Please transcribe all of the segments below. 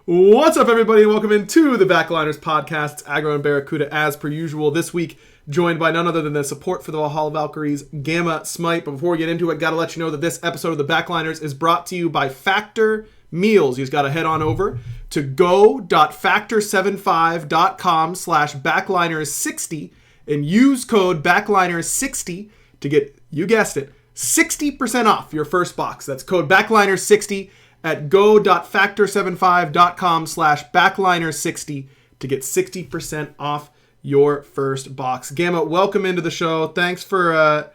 What's up, everybody, and welcome into the Backliners podcast. It's Aggro and Barracuda as per usual. This week, joined by none other than the support for the Valhalla Valkyries, Gamma Smite. But before we get into it, gotta let you know that this episode of the Backliners is brought to you by Factor Meals. You just gotta head on over to go.factor75.com/backliner60 and use code backliner60 to get, you guessed it, 60% off your first box. That's code backliner60 at go.factor75.com/backliner60 to get 60% off your first box. Gamma, welcome into the show. Thanks for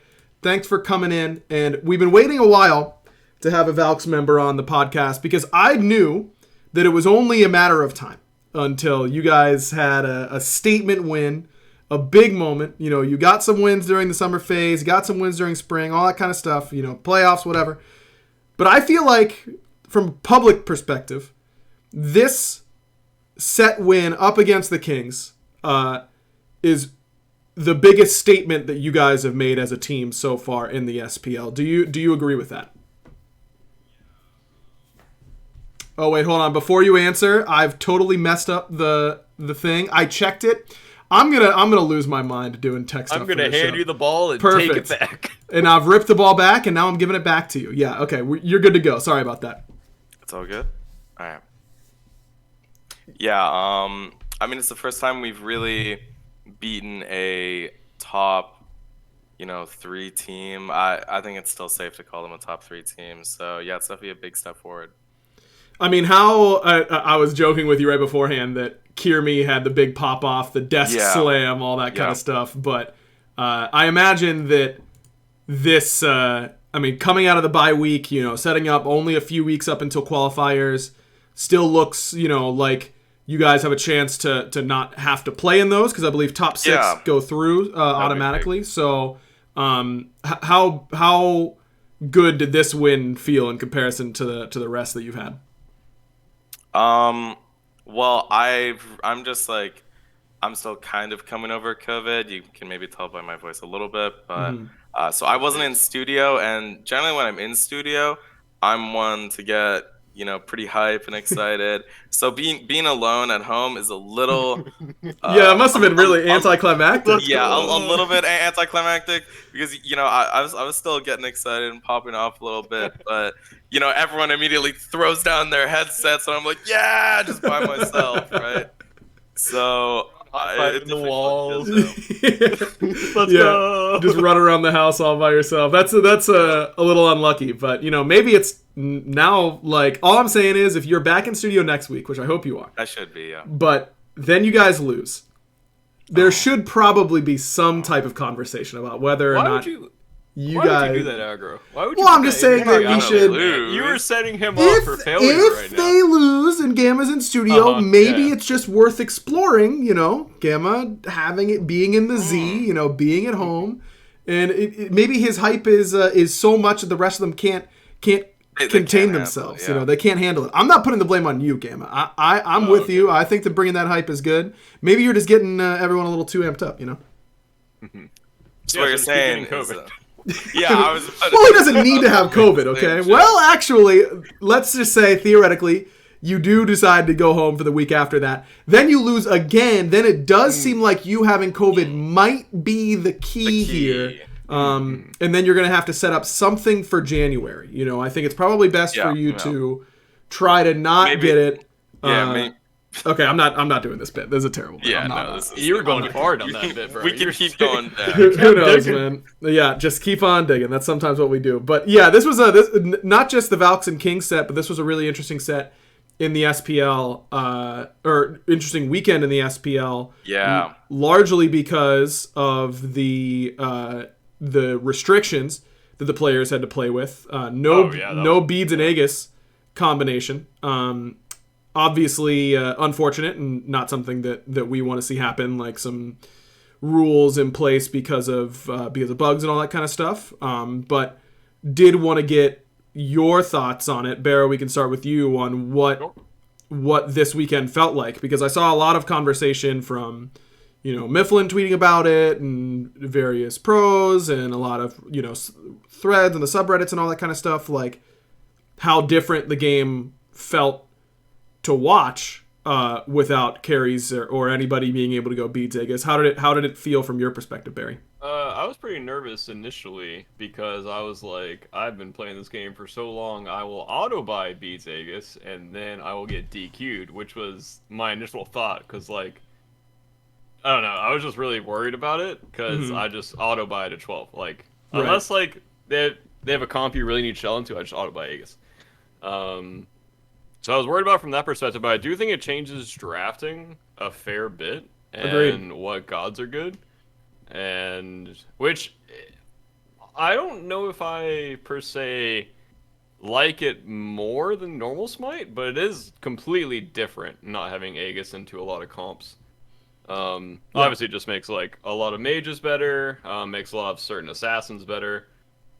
coming in. And we've been waiting a while to have a Valks member on the podcast because I knew that it was only a matter of time until you guys had a statement win, a big moment. You know, you got some wins during the summer phase, you got some wins during spring, all that kind of stuff, you know, playoffs, whatever. But I feel like, from a public perspective, this set win up against the Kings is the biggest statement that you guys have made as a team so far in the SPL. Do you agree with that? Oh wait, hold on. Before you answer, I've totally messed up the thing. I checked it. I'm gonna lose my mind doing tech stuff. I'm gonna hand you the ball and take it back. And I've ripped the ball back, and now I'm giving it back to you. Yeah, okay, you're good to go. Sorry about that. It's all good. All right. Yeah. I mean, it's the first time we've really beaten a top, 3 team. I think it's still safe to call them a top 3 team. So yeah, it's definitely a big step forward. I mean, I was joking with you right beforehand that Kierme had the big pop off, the desk slam, all that kind of stuff. But I imagine that this, coming out of the bye week, setting up only a few weeks up until qualifiers, still looks, like you guys have a chance to not have to play in those because I believe top 6 go through automatically. So how good did this win feel in comparison to the rest that you've had? Well, I'm still kind of coming over COVID. You can maybe tell by my voice a little bit, but so I wasn't in studio, and generally when I'm in studio, I'm one to get pretty hype and excited. So being alone at home is a little it must have been really anticlimactic. Yeah, a little bit anticlimactic because I was still getting excited and popping off a little bit, but everyone immediately throws down their headsets and I'm like, yeah, just by myself, right? So in the walls. Let's go. Just run around the house all by yourself. That's a little unlucky, but maybe it's now, like, all I'm saying is if you're back in studio next week, which I hope you are. I should be, yeah. But then you guys lose. There should probably be some type of conversation about whether or not you guys. Why would you do that, Aggro? Why would you? Well, I'm just saying that we should. You were setting him up for failure right now. If they lose and Gamma's in studio, maybe it's just worth exploring. Gamma being in the Z, being at home, and maybe his hype is so much that the rest of them can't contain themselves. They can't handle it. I'm not putting the blame on you, Gamma. I'm with you. I think that bringing that hype is good. Maybe you're just getting everyone a little too amped up. So what you're saying is, I was. Well, he doesn't need to have COVID, okay? Well, actually, let's just say theoretically, you do decide to go home for the week after that. Then you lose again. Then it does seem like you having COVID might be the key here. And then you're going to have to set up something for January. I think it's probably best for you to try to not get it. Okay, I'm not doing this bit. This is a terrible bit. Yeah, you were going hard on that bit, bro. We can keep going there. Who knows, man? Yeah, just keep on digging. That's sometimes what we do. But yeah, this was not just the Valks and Kings set, but this was a really interesting set in the SPL, or interesting weekend in the SPL. Yeah. Largely because of the restrictions that the players had to play with. No beads and aegis combination. Obviously unfortunate and not something that we want to see happen, like some rules in place because of bugs and all that kind of stuff. But did want to get your thoughts on it. Barrow, we can start with you on what this weekend felt like, because I saw a lot of conversation from Mifflin tweeting about it and various pros and a lot of threads and the subreddits and all that kind of stuff, like how different the game felt to watch without carries or anybody being able to go beads aegis. How did it feel from your perspective, Barry? I was pretty nervous initially because I was like, I've been playing this game for so long, I will auto-buy Beats Aegis, and then I will get DQ'd, which was my initial thought, because, like, I don't know, I was just really worried about it, because I just auto-buy it at 12. Like, unless, like, they have a comp you really need shell into, I just auto-buy Aegis. So I was worried about it from that perspective, but I do think it changes drafting a fair bit, and what gods are good. And which I don't know if I per se like it more than normal Smite, but it is completely different not having Aegis into a lot of comps. Obviously it just makes like a lot of mages better, makes a lot of certain assassins better.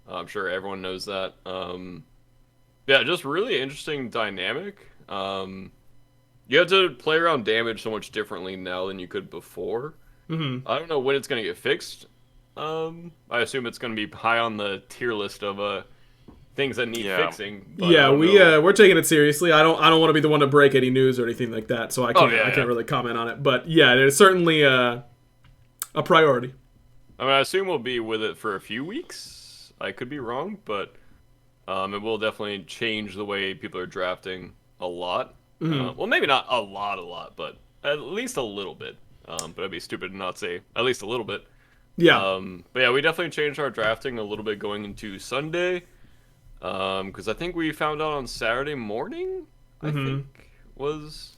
I'm sure everyone knows that. Yeah, just really interesting dynamic. You have to play around damage so much differently now than you could before. I don't know when it's going to get fixed. I assume it's going to be high on the tier list of things that need fixing. But yeah, we're taking it seriously. I don't want to be the one to break any news or anything like that, so I can't really comment on it. But yeah, it's certainly a priority. I mean, I assume we'll be with it for a few weeks. I could be wrong, but it will definitely change the way people are drafting a lot. Well, maybe not a lot, but at least a little bit. But it'd be stupid to not say at least a little bit. Yeah. But yeah, we definitely changed our drafting a little bit going into Sunday. Because I think we found out on Saturday morning, I think, was...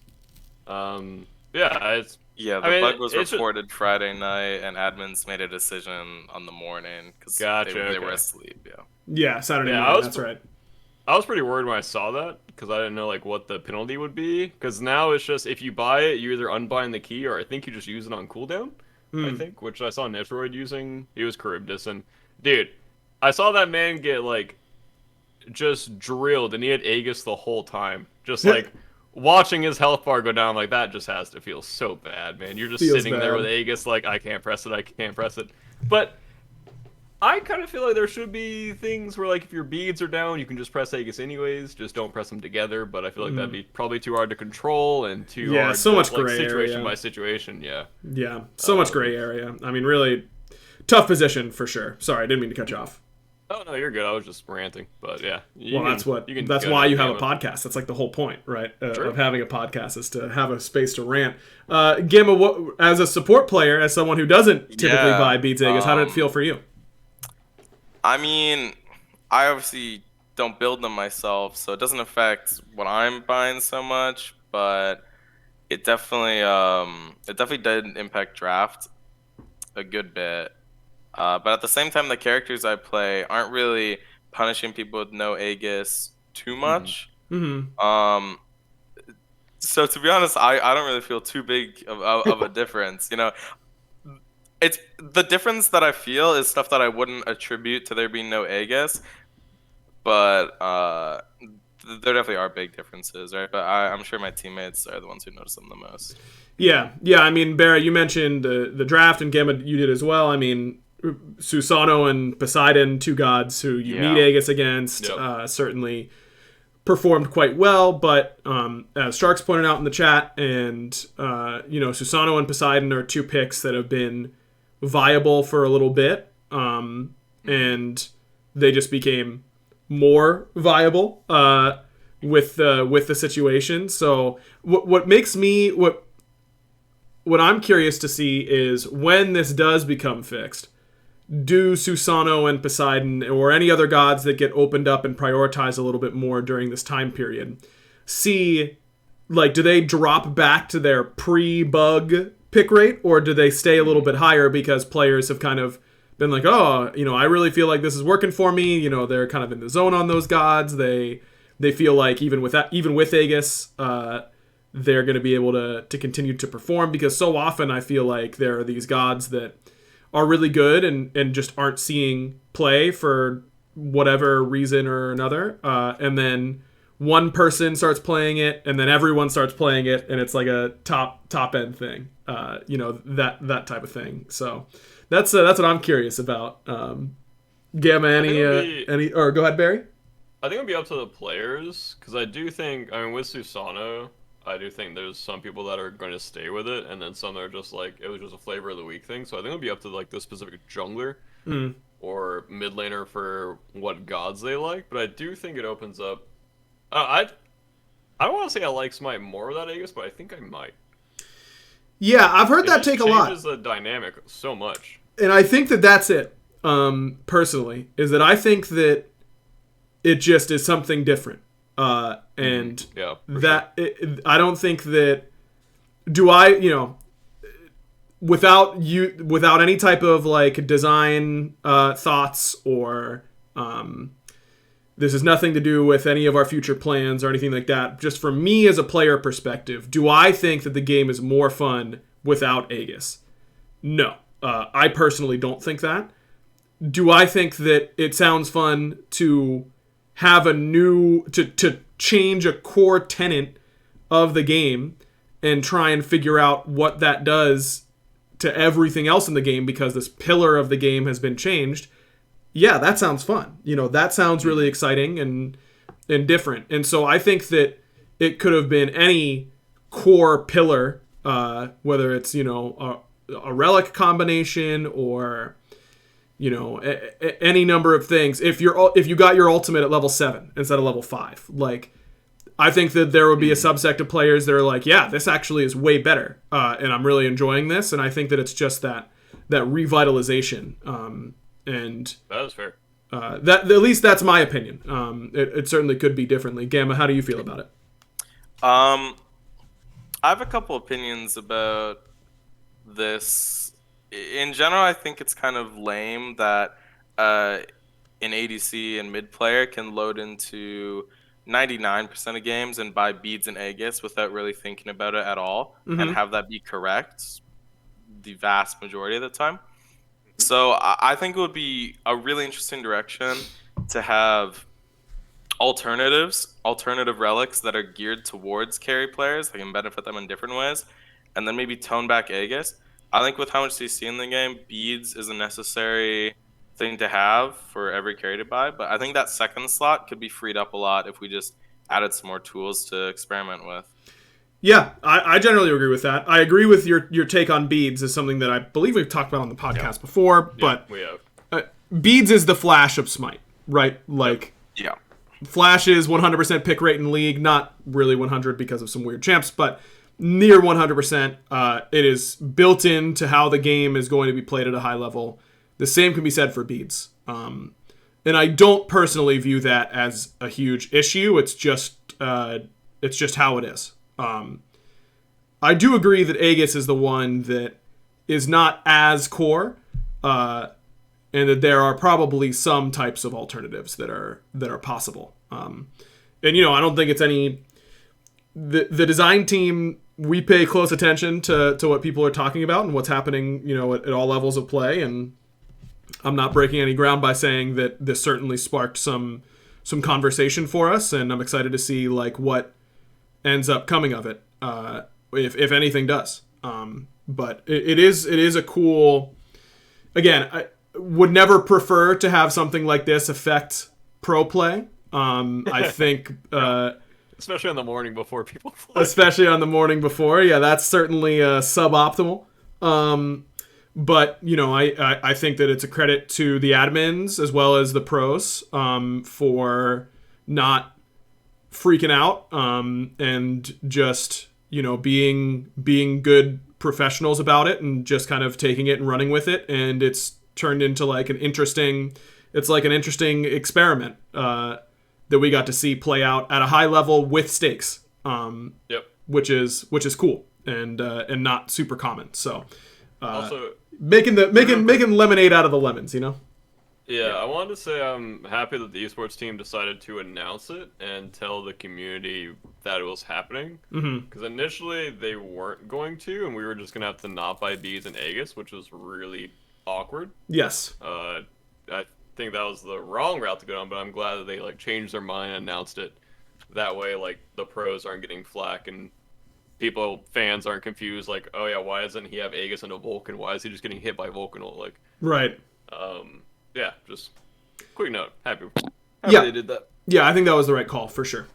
the bug was reported Friday night, and admins made a decision on the morning, because they were asleep, Yeah, Saturday morning, that's right. I was pretty worried when I saw that, because I didn't know like what the penalty would be. Because now it's just, if you buy it, you either unbind the key, or I think you just use it on cooldown, I think, which I saw Netroid using. He was Charybdis, and dude, I saw that man get like just drilled, and he had Aegis the whole time. Just like watching his health bar go down like that just has to feel so bad, man. You're just sitting there with Aegis like, I can't press it. But I kind of feel like there should be things where, like, if your beads are down, you can just press Aegis anyways. Just don't press them together. But I feel like that'd be probably too hard to control and too hard so to, much like, gray situation area. by situation. Yeah, so much gray area. I mean, really tough position for sure. Sorry, I didn't mean to cut you off. Oh no, you're good. I was just ranting, but yeah. That's why you have a podcast. That's like the whole point, right? Of having a podcast is to have a space to rant. Gamma, as a support player, as someone who doesn't typically buy beads Aegis, how did it feel for you? I mean, I obviously don't build them myself, so it doesn't affect what I'm buying so much, but it definitely did impact draft a good bit. But at the same time, the characters I play aren't really punishing people with no Aegis too much. So to be honest, I don't really feel too big of a difference, you know. It's the difference that I feel is stuff that I wouldn't attribute to there being no Aegis, but there definitely are big differences, right? But I'm sure my teammates are the ones who notice them the most. Yeah. I mean, Barry, you mentioned the draft, and Gamma, you did as well. I mean, Susano and Poseidon, two gods who you need Aegis against, certainly performed quite well. But as Sharks pointed out in the chat, and Susano and Poseidon are two picks that have been viable for a little bit, and they just became more viable with the situation. So what I'm curious to see is when this does become fixed, do Susano and Poseidon or any other gods that get opened up and prioritized a little bit more during this time period see, like, do they drop back to their pre-bug pick rate, or do they stay a little bit higher because players have kind of been like, oh, I really feel like this is working for me. They're kind of in the zone on those gods. They feel like even with Aegis, they're going to be able to continue to perform, because so often I feel like there are these gods that are really good and just aren't seeing play for whatever reason or another. And then one person starts playing it, and then everyone starts playing it, and it's like a top end thing. That type of thing. So that's what I'm curious about. Gamma, any or go ahead, Barry. I think it'll be up to the players, because I do think, with Susano, I do think there's some people that are going to stay with it, and then some that are just like, it was just a flavor of the week thing. So I think it'll be up to like the specific jungler or mid laner for what gods they like. But I do think it opens up. I don't want to say I like Smite more without Aegis, but I think I might. Yeah, I've heard that take a lot. It changes the dynamic so much. And I think that that's it, personally, is that I think that it just is something different. And yeah, that I don't think that without any type of like design thoughts or this has nothing to do with any of our future plans or anything like that. Just from me as a player perspective, do I think that the game is more fun without Aegis? No. I personally don't think that. Do I think that it sounds fun to have to change a core tenet of the game and try and figure out what that does to everything else in the game because this pillar of the game has been changed? Yeah, that sounds fun. That sounds really exciting and different. And so I think that it could have been any core pillar, whether it's, a relic combination or, any number of things. If you got your ultimate at level 7 instead of level 5, like, I think that there would be a subsect of players that are like, yeah, this actually is way better, and I'm really enjoying this. And I think that it's just that revitalization. And that is fair. That at least that's my opinion. It certainly could be differently. Gamma, how do you feel about it? I have a couple opinions about this. In general, I think it's kind of lame that an ADC and mid player can load into 99% of games and buy beads and aegis without really thinking about it at all and have that be correct the vast majority of the time. So I think it would be a really interesting direction to have alternative relics that are geared towards carry players that can benefit them in different ways, and then maybe tone back aegis. I think with how much CC in the game, beads is a necessary thing to have for every carry to buy, but I think that second slot could be freed up a lot if we just added some more tools to experiment with. Yeah, I generally agree with that. I agree with your take on beads as something that I believe we've talked about on the podcast before, but we have. Beads is the Flash of Smite, right? Like, yeah. Flash is 100% pick rate in League, not really 100 because of some weird champs, but near 100%. It is built into how the game is going to be played at a high level. The same can be said for beads. And I don't personally view that as a huge issue. It's just how it is. I do agree that Aegis is the one that is not as core, and that there are probably some types of alternatives that are possible. And I don't think it's any. The design team, we pay close attention to what people are talking about and what's happening, at all levels of play. And I'm not breaking any ground by saying that this certainly sparked some conversation for us, and I'm excited to see like what ends up coming of it, if anything does. But it is a cool. Again, I would never prefer to have something like this affect pro play. I think. Especially on the morning before people play. Especially on the morning before. Yeah, that's certainly suboptimal. But, I think that it's a credit to the admins as well as the pros for not freaking out and just, being good professionals about it and just kind of taking it and running with it. And it's turned into like an interesting experiment that we got to see play out at a high level with stakes, which is cool and not super common. So also making lemonade out of the lemons, Yeah, I wanted to say I'm happy that the esports team decided to announce it and tell the community that it was happening. Because initially they weren't going to, and we were just going to have to not buy beads and aegis, which was really awkward. Yes. I think that was the wrong route to go down, but I'm glad that they changed their mind and announced it. That way, the pros aren't getting flack and fans aren't confused. Like, oh yeah, why doesn't he have aegis and a Vulcan? Why is he just getting hit by Vulcan? Right. Yeah, just quick note. Happy yeah, they did that. Yeah, I think that was the right call for sure.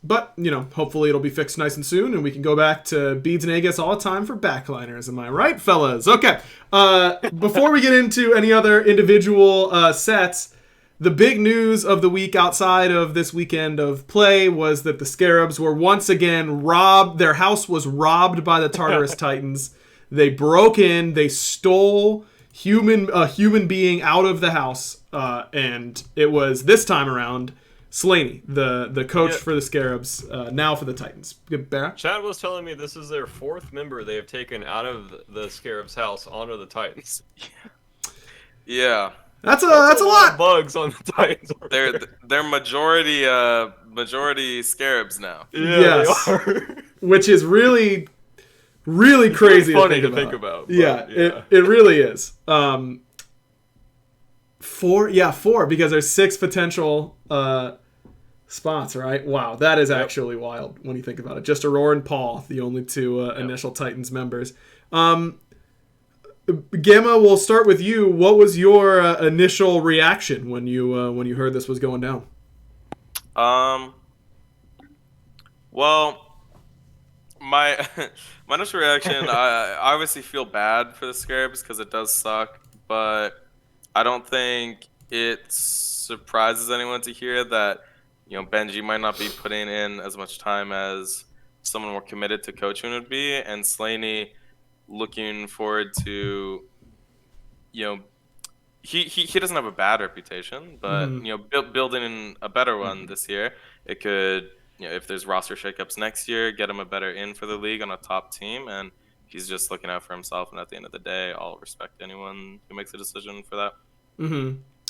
But, hopefully it'll be fixed nice and soon, and we can go back to beads and aegis all the time for backliners. Am I right, fellas? Okay. Before we get into any other individual sets, the big news of the week outside of this weekend of play was that the Scarabs were once again robbed. Their house was robbed by the Tartarus Titans. They broke in. They stole a human being out of the house, and it was this time around Slaney, the coach for the Scarabs, now for the Titans. Barra? Chad was telling me this is their 4th member they have taken out of the Scarabs' house onto the Titans. Yeah. That's a lot of bugs on the Titans. They're majority Scarabs now. Yeah, yes. they are. Which is really, really crazy funny to think about. Yeah, it really is. 4 because there's 6 potential spots, right? Wow, that is actually wild when you think about it. Just Aurora and Paul, the only 2 initial Titans members. Gamma, we'll start with you. What was your initial reaction when you heard this was going down? Well, my initial reaction, I obviously feel bad for the Scarabs because it does suck, but I don't think it surprises anyone to hear that Benji might not be putting in as much time as someone more committed to coaching would be, and Slaney looking forward to, he doesn't have a bad reputation, but building a better one this year. It could, if there's roster shakeups next year, get him a better in for the league on a top team, and he's just looking out for himself. And at the end of the day, I'll respect anyone who makes a decision for that.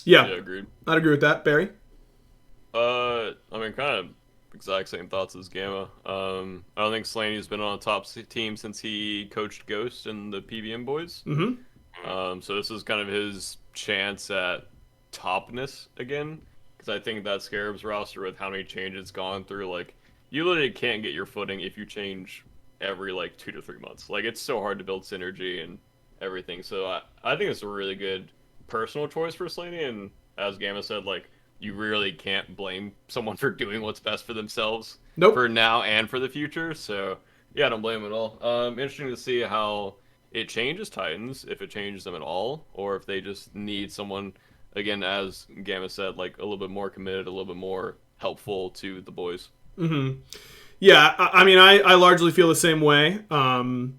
Yeah, agreed. I'd agree with that. Barry? I mean, kind of exact same thoughts as Gamma. I don't think Slaney's been on a top team since he coached Ghost and the PBM boys. So this is kind of his chance at topness again, because I think that Scarabs roster, with how many changes it's gone through, like, you literally can't get your footing if you change every 2 to 3 months. Like, it's so hard to build synergy and everything. So I think it's a really good personal choice for Slaney, and as Gamma said, you really can't blame someone for doing what's best for themselves for now and for the future. So yeah, I don't blame him at all. Interesting to see how it changes Titans, if it changes them at all, or if they just need someone, again, as Gamma said, a little bit more committed, a little bit more helpful to the boys. Yeah, I mean, I largely feel the same way. I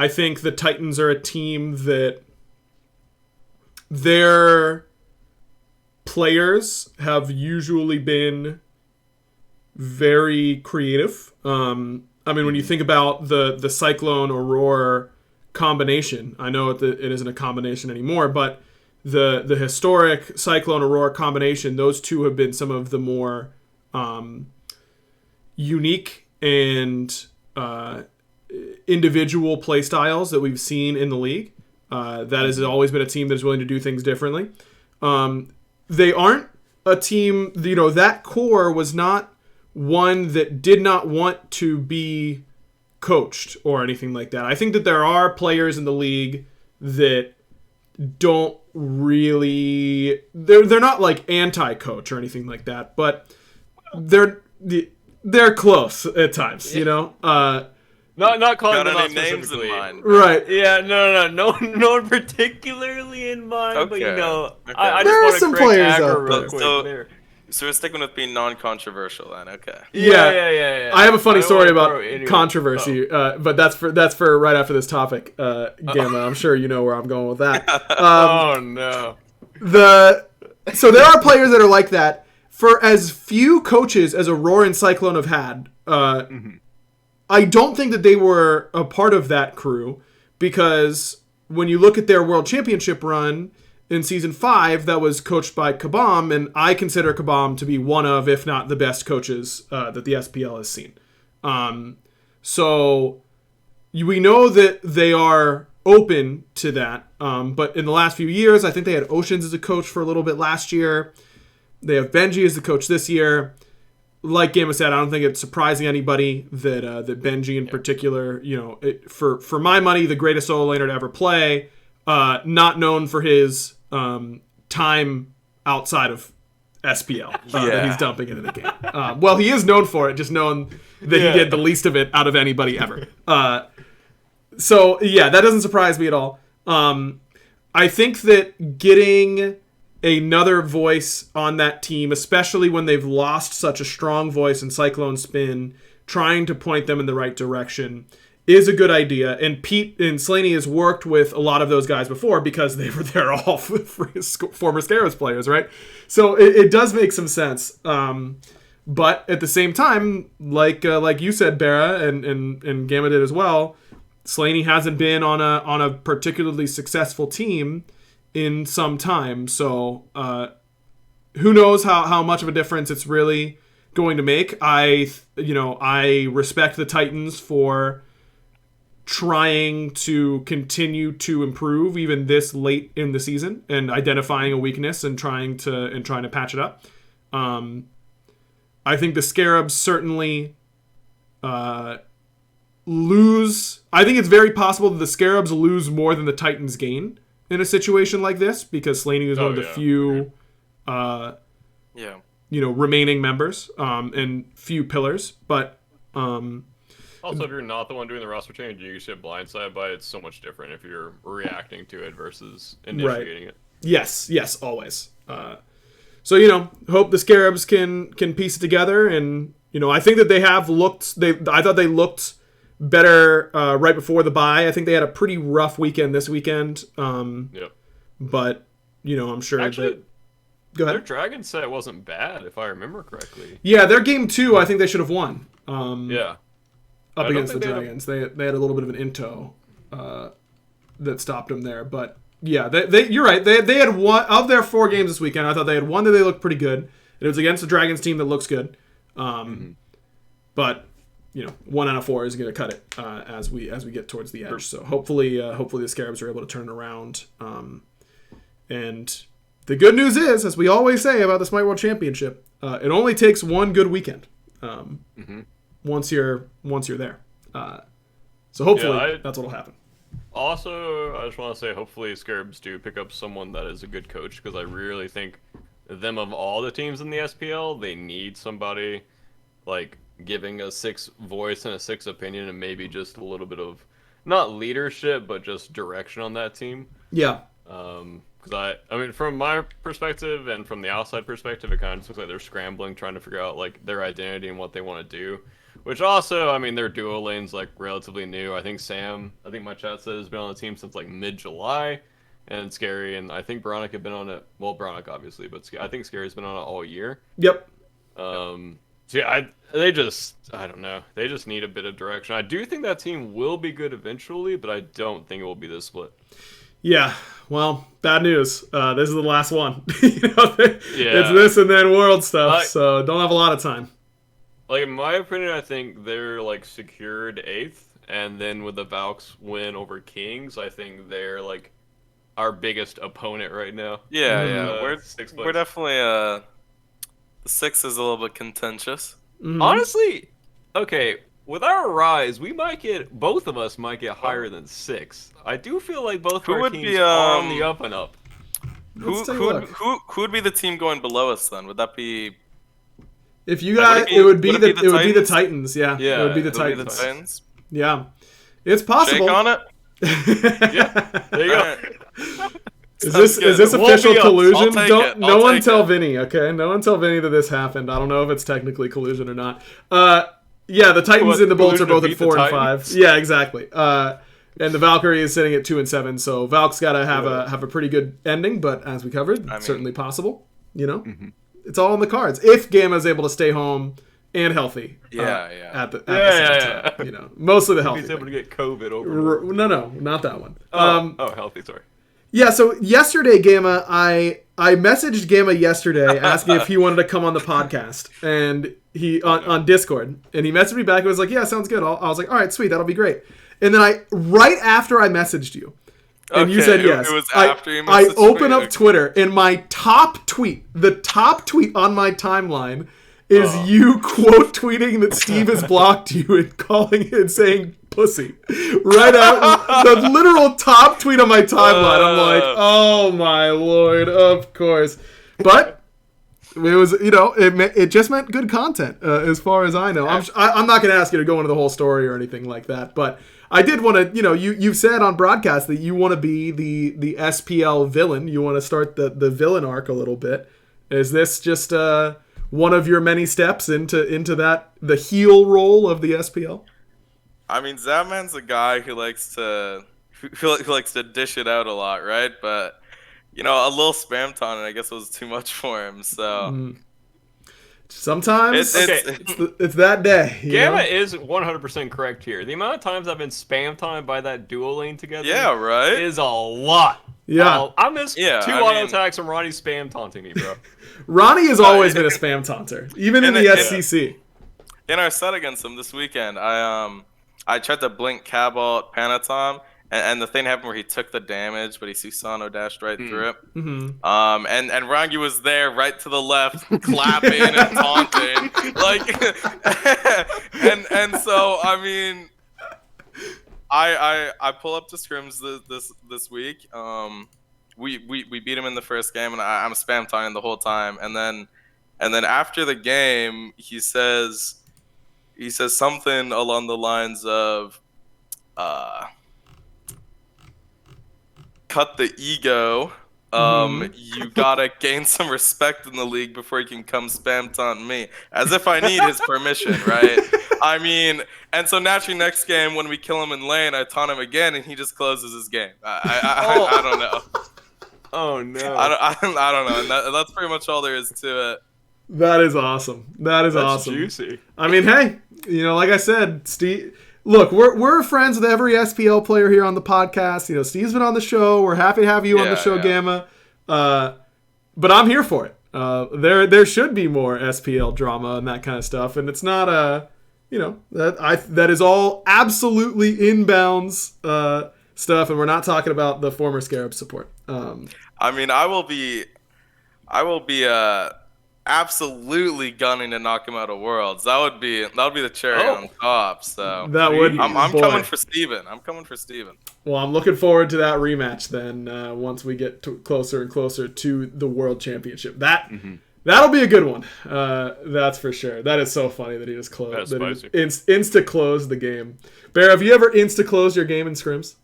think the Titans are a team that their players have usually been very creative. I mean, when you think about the Cyclone Aurora combination, I know it isn't a combination anymore, but the historic Cyclone Aurora combination, those 2 have been some of the more unique and individual play styles that we've seen in the league. That has always been a team that's willing to do things differently. They aren't a team, that core was not one that did not want to be coached or anything like that. I think that there are players in the league that don't really, they're not anti-coach or anything like that, but they're close at times, Not calling them out names specifically. in mind. Right. Yeah, no one particularly in mind, Okay. but Okay. I There are just some want to players aggro out real there. quick there. So we're sticking with being non-controversial then, okay. Yeah. I have a funny story about anyway. controversy, but that's for right after this topic, Gamma. I'm sure you know where I'm going with that. Oh no. So there are players that are like that. For as few coaches as Aurora and Cyclone have had, I don't think that they were a part of that crew, because when you look at their World Championship run in Season 5, that was coached by Kabam, and I consider Kabam to be one of, if not the best coaches that the SPL has seen. So we know that they are open to that, but in the last few years, I think they had Oceans as a coach for a little bit last year. They have Benji as the coach this year. Like Gamma said, I don't think it's surprising anybody that Benji in particular, for my money, the greatest solo laner to ever play, not known for his time outside of SPL that he's dumping into the game. Well, he is known for it, just known that he did the least of it out of anybody ever. So, yeah, that doesn't surprise me at all. I think that getting another voice on that team, especially when they've lost such a strong voice in Cyclone Spin, trying to point them in the right direction, is a good idea. And Pete and Slaney has worked with a lot of those guys before because they were there all former Scarabs players, right? So it does make some sense. But at the same time, like you said, Barra, and Gamma did as well, Slaney hasn't been on a particularly successful team in some time. So who knows how much of a difference it's really going to make. I respect the Titans for trying to continue to improve even this late in the season and identifying a weakness and trying to patch it up. I think the Scarabs certainly lose. I think it's very possible that the Scarabs lose more than the Titans gain in a situation like this because Slaney is one of the few remaining members and few pillars. But also, if you're not the one doing the roster change, you get blindsided by it. It's so much different if you're reacting to it versus initiating it. Yes, always. So, hope the Scarabs can piece it together. And, I think that they have looked... I thought they looked better right before the bye. I think they had a pretty rough weekend this weekend. But, I'm sure actually, Go ahead. Their Dragon set wasn't bad, if I remember correctly. Yeah, their game 2, I think they should have won. Up I against the Dragons. They had a little bit of an into that stopped them there. But, yeah, you're right. They had one of their 4 games this weekend. I thought they had one that they looked pretty good. It was against the Dragons team that looks good. But, 1 out of 4 is going to cut it as we get towards the edge. So hopefully the Scarabs are able to turn it around. And the good news is, as we always say about the SMITE World Championship, it only takes one good weekend. Once you're there. So hopefully that's what'll happen. Also, I just want to say hopefully Scarabs do pick up someone that is a good coach because I really think them of all the teams in the SPL, they need somebody like giving a 6 voice and a 6 opinion and maybe just a little bit of not leadership but just direction on that team. Yeah. Because I mean, from my perspective and from the outside perspective, it kind of just looks like they're scrambling, trying to figure out like their identity and what they want to do. Which also, I mean, their duo lane's like relatively new. I think my chat said has been on the team since like mid-July, and Scary, and I think Bronick had been on it. Well, Bronick obviously, but I think Scary's been on it all year. Yep. So yeah, I don't know. They just need a bit of direction. I do think that team will be good eventually, but I don't think it will be this split. Yeah, well, bad news. This is the last one. It's this and then world stuff, so don't have a lot of time. Like, in my opinion, I think they're, like, secured 8th, and then with the Valks win over Kings, I think they're, like, our biggest opponent right now. Yeah. We're definitely, the 6 is a little bit contentious. Mm-hmm. Honestly, okay, with our rise, both of us might get higher than 6. I do feel like both of our teams are on the up and up. Who would be the team going below us, then? Would that be... If you got, it would be the Titans. Yeah, it would be the Titans. Yeah, it's possible. Shake on it. Yeah, there you go. Is this official collusion? No one tell Vinny, okay? No one tell Vinny that this happened. I don't know if it's technically collusion or not. Yeah, the Titans and the Bolts are both at 4 and 5. Yeah, exactly. And the Valkyrie is sitting at 2 and 7. So Valk's got to have a pretty good ending, but as we covered, certainly possible. Mm-hmm. It's all in the cards. If Gamma is able to stay home and healthy. At the same time. Mostly the healthy. He's able to get COVID over. No, not that one. Healthy, sorry. Yeah, so yesterday, Gamma, I messaged Gamma yesterday asking if he wanted to come on the podcast and he on Discord, and he messaged me back and was like, yeah, sounds good. I was like, all right, sweet, that'll be great. And then right after I messaged you, and you said yes. It was after you messaged me. I open up Twitter, and my top tweet, the top tweet on my timeline is you quote tweeting that Steve has blocked you and calling it and saying pussy. Right out, the literal top tweet on my timeline. I'm like, oh my lord, of course. But It was, it just meant good content, as far as I know. I'm not going to ask you to go into the whole story or anything like that, but I did want to, you've said on broadcast that you want to be the SPL villain. You want to start the villain arc a little bit. Is this just one of your many steps into the heel role of the SPL? I mean, Zapman's a guy who likes to dish it out a lot, right? But a little spam taunting, I guess, was too much for him. So sometimes it's that day. Gamma is 100% correct here. The amount of times I've been spam taunted by that duo lane together, is a lot. Yeah, I missed 2 auto attacks from Ronnie spam taunting me, bro. Ronnie has always been a spam taunter, even in the SCC. In our set against him this weekend, I tried to blink Cabalt Panatom, and the thing happened where he took the damage, but he Susano dashed right through it. Mm-hmm. And Rangi was there, right to the left, clapping and taunting, and so I mean, I pull up to scrims this week. We beat him in the first game, and I'm spam taunting the whole time, and then after the game, he says something along the lines of, cut the ego. You gotta gain some respect in the league before you can come spam taunt me. As if I need his permission, right? I mean, and so naturally next game when we kill him in lane, I taunt him again, and he just closes his game. I don't know. Oh no. I don't know. And that's pretty much all there is to it. That is awesome. That's awesome. Juicy. I mean, hey, like I said, Steve. Look, we're friends with every SPL player here on the podcast. Steve's been on the show. We're happy to have you on the show, Gamma. But I'm here for it. There should be more SPL drama and that kind of stuff, and it's not that is all absolutely inbounds stuff, and we're not talking about the former Scarabs support. I mean, I will be absolutely gunning to knock him out of Worlds. That would be the cherry on top. So that would. I'm coming for Steven. Well, I'm looking forward to that rematch then. Once we get closer and closer to the World Championship, that'll be a good one. That's for sure. That is so funny that he just closed. Insta closed the game. Bear, have you ever insta closed your game in scrims?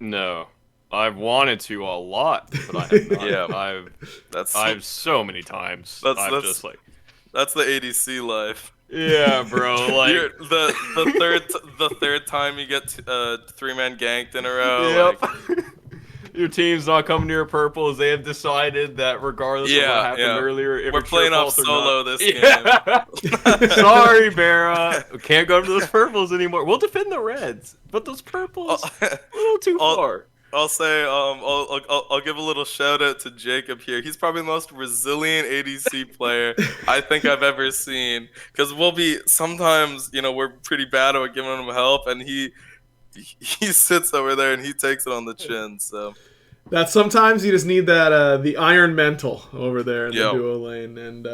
No. I've wanted to a lot, but I have not. Yeah, I've so many times. That's the ADC life. Yeah, bro. Like the third time you get 3-man ganked in a row. Yep. Your team's not coming to your purples. They have decided that regardless of what happened earlier, if we're playing off solo this game. Sorry, Barra. We can't go to those purples anymore. We'll defend the reds, but those purples a little too far. I'll say, I'll give a little shout out to Jacob here. He's probably the most resilient ADC player I think I've ever seen. Because sometimes, we're pretty bad at giving him help, and he sits over there and he takes it on the chin. So that sometimes you just need that the iron mental over there in the duo lane, and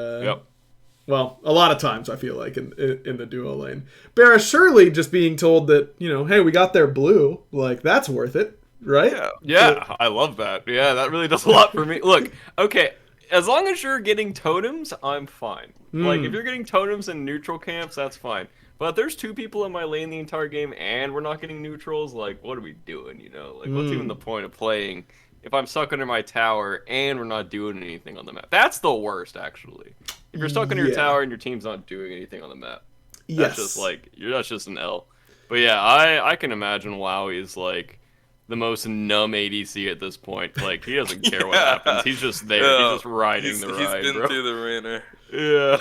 well, a lot of times I feel like in the duo lane. Barra, surely just being told that hey, we got their blue, like that's worth it. Right? Yeah, I love that. Yeah, that really does a lot for me. Look, okay, as long as you're getting totems, I'm fine. Like, if you're getting totems in neutral camps, that's fine. But if there's 2 people in my lane the entire game and we're not getting neutrals, like, what are we doing, Like, what's even the point of playing if I'm stuck under my tower and we're not doing anything on the map? That's the worst, actually. If you're stuck under your tower and your team's not doing anything on the map, that's just an L. But yeah, I can imagine WoW is, like, the most numb ADC at this point. Like, he doesn't care what happens. He's just there. He's just riding the ride, He's been through the ringer. Yeah.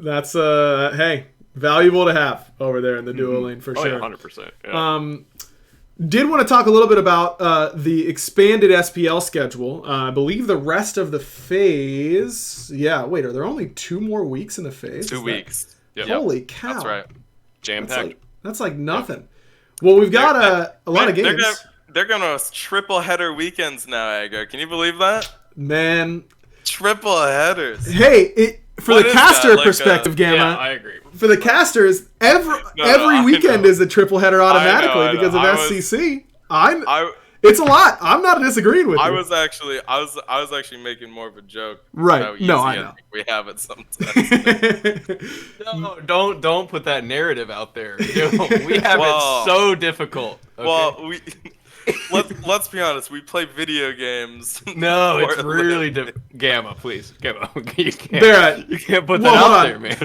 That's, hey, valuable to have over there in the duo lane for sure. Yeah, 100%. Yeah. Did want to talk a little bit about the expanded SPL schedule. I believe the rest of the phase... Yeah, wait, are there only 2 more weeks in the phase? 2 weeks. Yep. Holy cow. That's right. Jam-packed. That's like nothing. Yep. Well, we've got a lot of games. They're going to triple header weekends now, Agar. Can you believe that? Man. Triple headers. Hey, for the caster perspective, Gamma. Yeah, I agree. For the casters, every weekend is a triple header automatically because of SCC. It's a lot. I'm not disagreeing with you. I was actually making more of a joke. Right. How easy No, I know. think we have it sometimes. No, don't put that narrative out there. We have it so difficult. Okay? Well, let's be honest. We play video games. No, it's really Gamma. Please, Gamma. You can't put Well, that hold out on. there, man.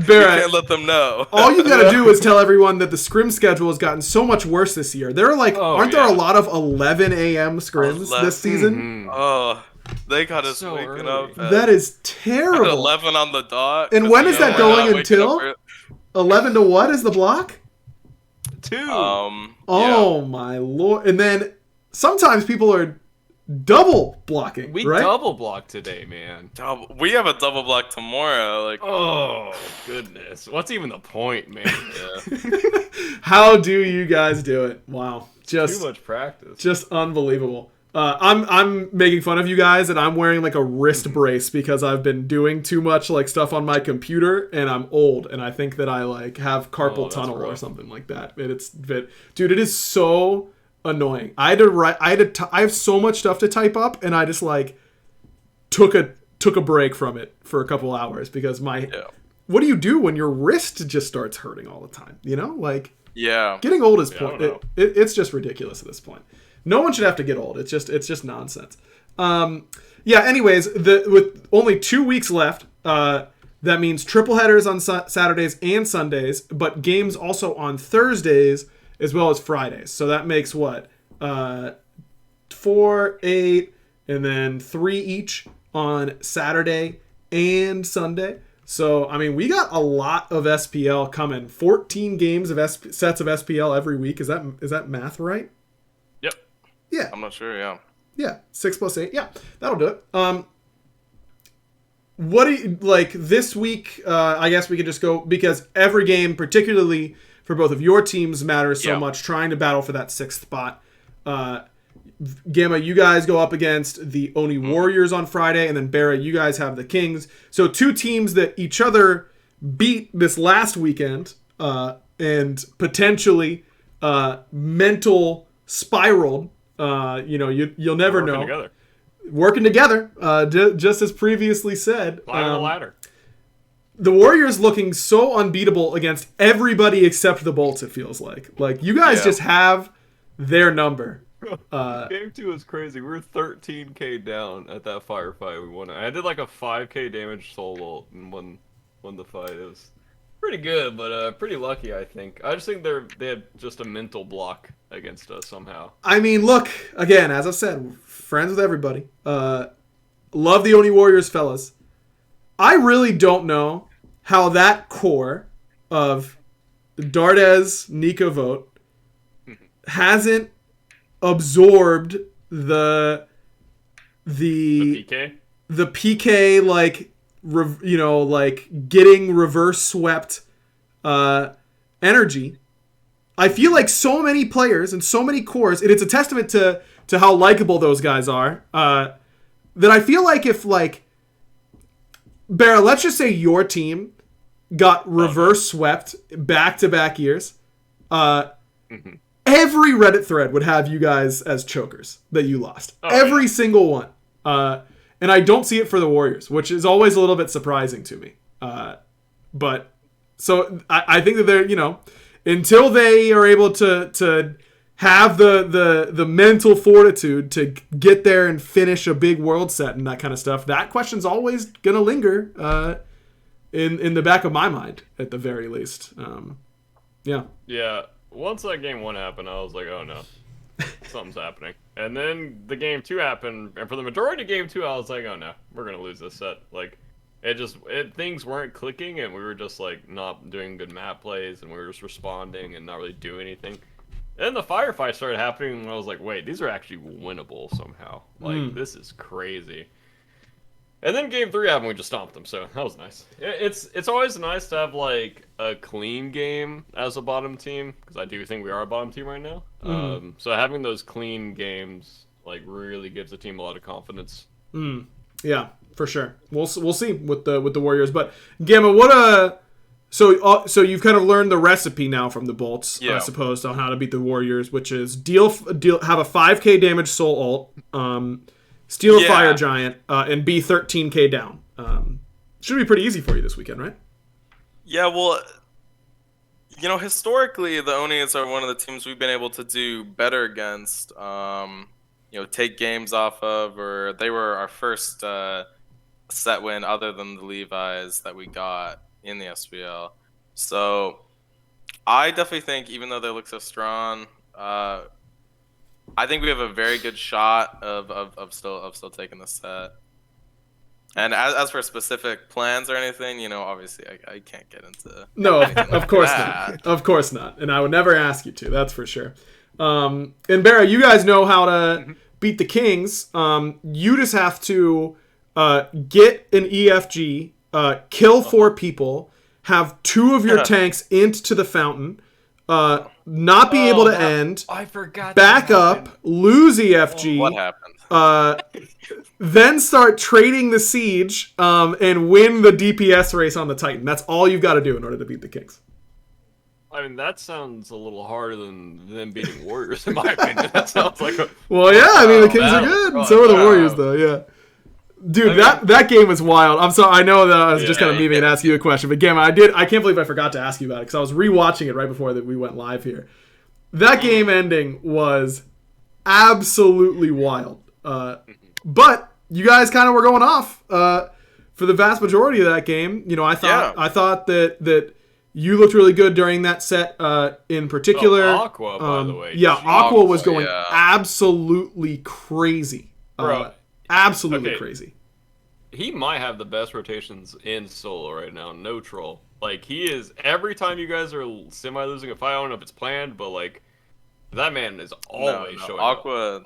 Barrett, You can't let them know. all you gotta do is tell everyone that the scrim schedule has gotten so much worse this year. There are aren't there a lot of 11 a.m. scrims this season? Oh, they got us So waking early. up. That is At terrible. 11 on the dot. And when is that going we're not waking until? up 11 to what is the block? 2. Oh my lord! And then sometimes people are double blocking. We right? double blocked today, man. We have a double block tomorrow. Oh goodness, what's even the point, man? How do you guys do it? Wow, just too much practice. Just unbelievable. I'm making fun of you guys, and I'm wearing a wrist brace because I've been doing too much stuff on my computer, and I'm old, and I think that I have carpal tunnel or something like that. And dude, it is so annoying. I have so much stuff to type up, and I just took a break from it for a couple hours because what do you do when your wrist just starts hurting all the time? Getting old is it's just ridiculous at this point. No one should have to get old. It's just nonsense. Anyways, with only 2 weeks left, that means triple headers on Saturdays and Sundays, but games also on Thursdays as well as Fridays. So that makes what? 4, 8, and then 3 each on Saturday and Sunday. So, I mean, we got a lot of SPL coming. 14 games of sets of SPL every week. Is that math right? Yep. Yeah. I'm not sure, yeah. Yeah, 6 + 8. Yeah, that'll do it. What do you this week? I guess we could just go because every game, particularly for both of your teams, matters so much. Trying to battle for that 6th spot. Gamma, you guys go up against the Oni Warriors on Friday, and then Barra, you guys have the Kings. So 2 teams that each other beat this last weekend, and potentially mental spiraled. You'll never know. Together. Working together, just as previously said. Climb the ladder. The Warriors looking so unbeatable against everybody except the Bolts, it feels like. You guys just have their number. Game 2 was crazy. We were 13k down at that firefight we won. I did a 5k damage solo and won the fight. It was pretty good, but pretty lucky, I think. I just think they had just a mental block against us somehow. I mean, look, again, as I said, friends with everybody. Love the Oni Warriors, fellas. I really don't know how that core of Dardes, Nika Vote hasn't absorbed the PK? The PK, getting reverse swept energy. I feel like so many players and so many cores, and it's a testament to how likable those guys are, that I feel like if, Barra, let's just say your team got reverse swept back-to-back years, every Reddit thread would have you guys as chokers that you lost. Every single one. And I don't see it for the Warriors, which is always a little bit surprising to me. But so I think that they're, until they are able to have the mental fortitude to get there and finish a big world set and that kind of stuff, that question's always going to linger in the back of my mind, at the very least. Yeah. Once that game 1 happened, I was like, oh no, something's happening. And then the game 2 happened, and for the majority of game 2, I was like, oh no, we're gonna lose this set. Things weren't clicking, and we were just not doing good map plays, and we were just responding and not really doing anything. Then the firefight started happening, and I was like, wait, these are actually winnable somehow. This is crazy. And then game 3 happened, we just stomped them, so that was nice. It's always nice to have a clean game as a bottom team, because I do think we are a bottom team right now. So having those clean games really gives the team a lot of confidence. Yeah, for sure. We'll see with the Warriors, but Gamma, what So you've kind of learned the recipe now from the bolts, Yeah. I suppose, on how to beat the warriors, which is have a 5k damage soul ult, steal a fire giant, and be 13k down. Should be pretty easy for you this weekend, right? Yeah, well, historically, the Onis are one of the teams we've been able to do better against. Take games off of, or they were our first set win other than the Levi's that we got in the SPL. So I definitely think, even though they look so strong, I think we have a very good shot of still taking the set. And as for specific plans or anything, obviously I can't get into. No, of course not. Of course not. And I would never ask you to. That's for sure. And Barra, you guys know how to beat the Kings. You just have to get an EFG, kill 4 people, have 2 of your tanks into the fountain, not be able to end. I forgot. Back up, lose EFG. What happened? Then start trading the siege and win the DPS race on the Titan. That's all you've got to do in order to beat the Kings. I mean, that sounds a little harder than them beating Warriors, in my opinion. That sounds like a... Well, yeah, I mean, the Kings are good, and so are the Warriors, though, yeah. Dude, that game was wild. I'm sorry, I know that I was just kind of leaving and ask you a question, but Gamma, I can't believe I forgot to ask you about it, because I was rewatching it right before that we went live here. That game ending was absolutely wild. But you guys kind of were going off for the vast majority of that game. I thought that you looked really good during that set in particular. Aqua, by the way. Yeah, Aqua was going absolutely crazy. Bro, absolutely crazy. He might have the best rotations in solo right now, no troll. Like, he is, every time you guys are semi-losing a fight, I don't know if it's planned, but, like, that man is always showing up.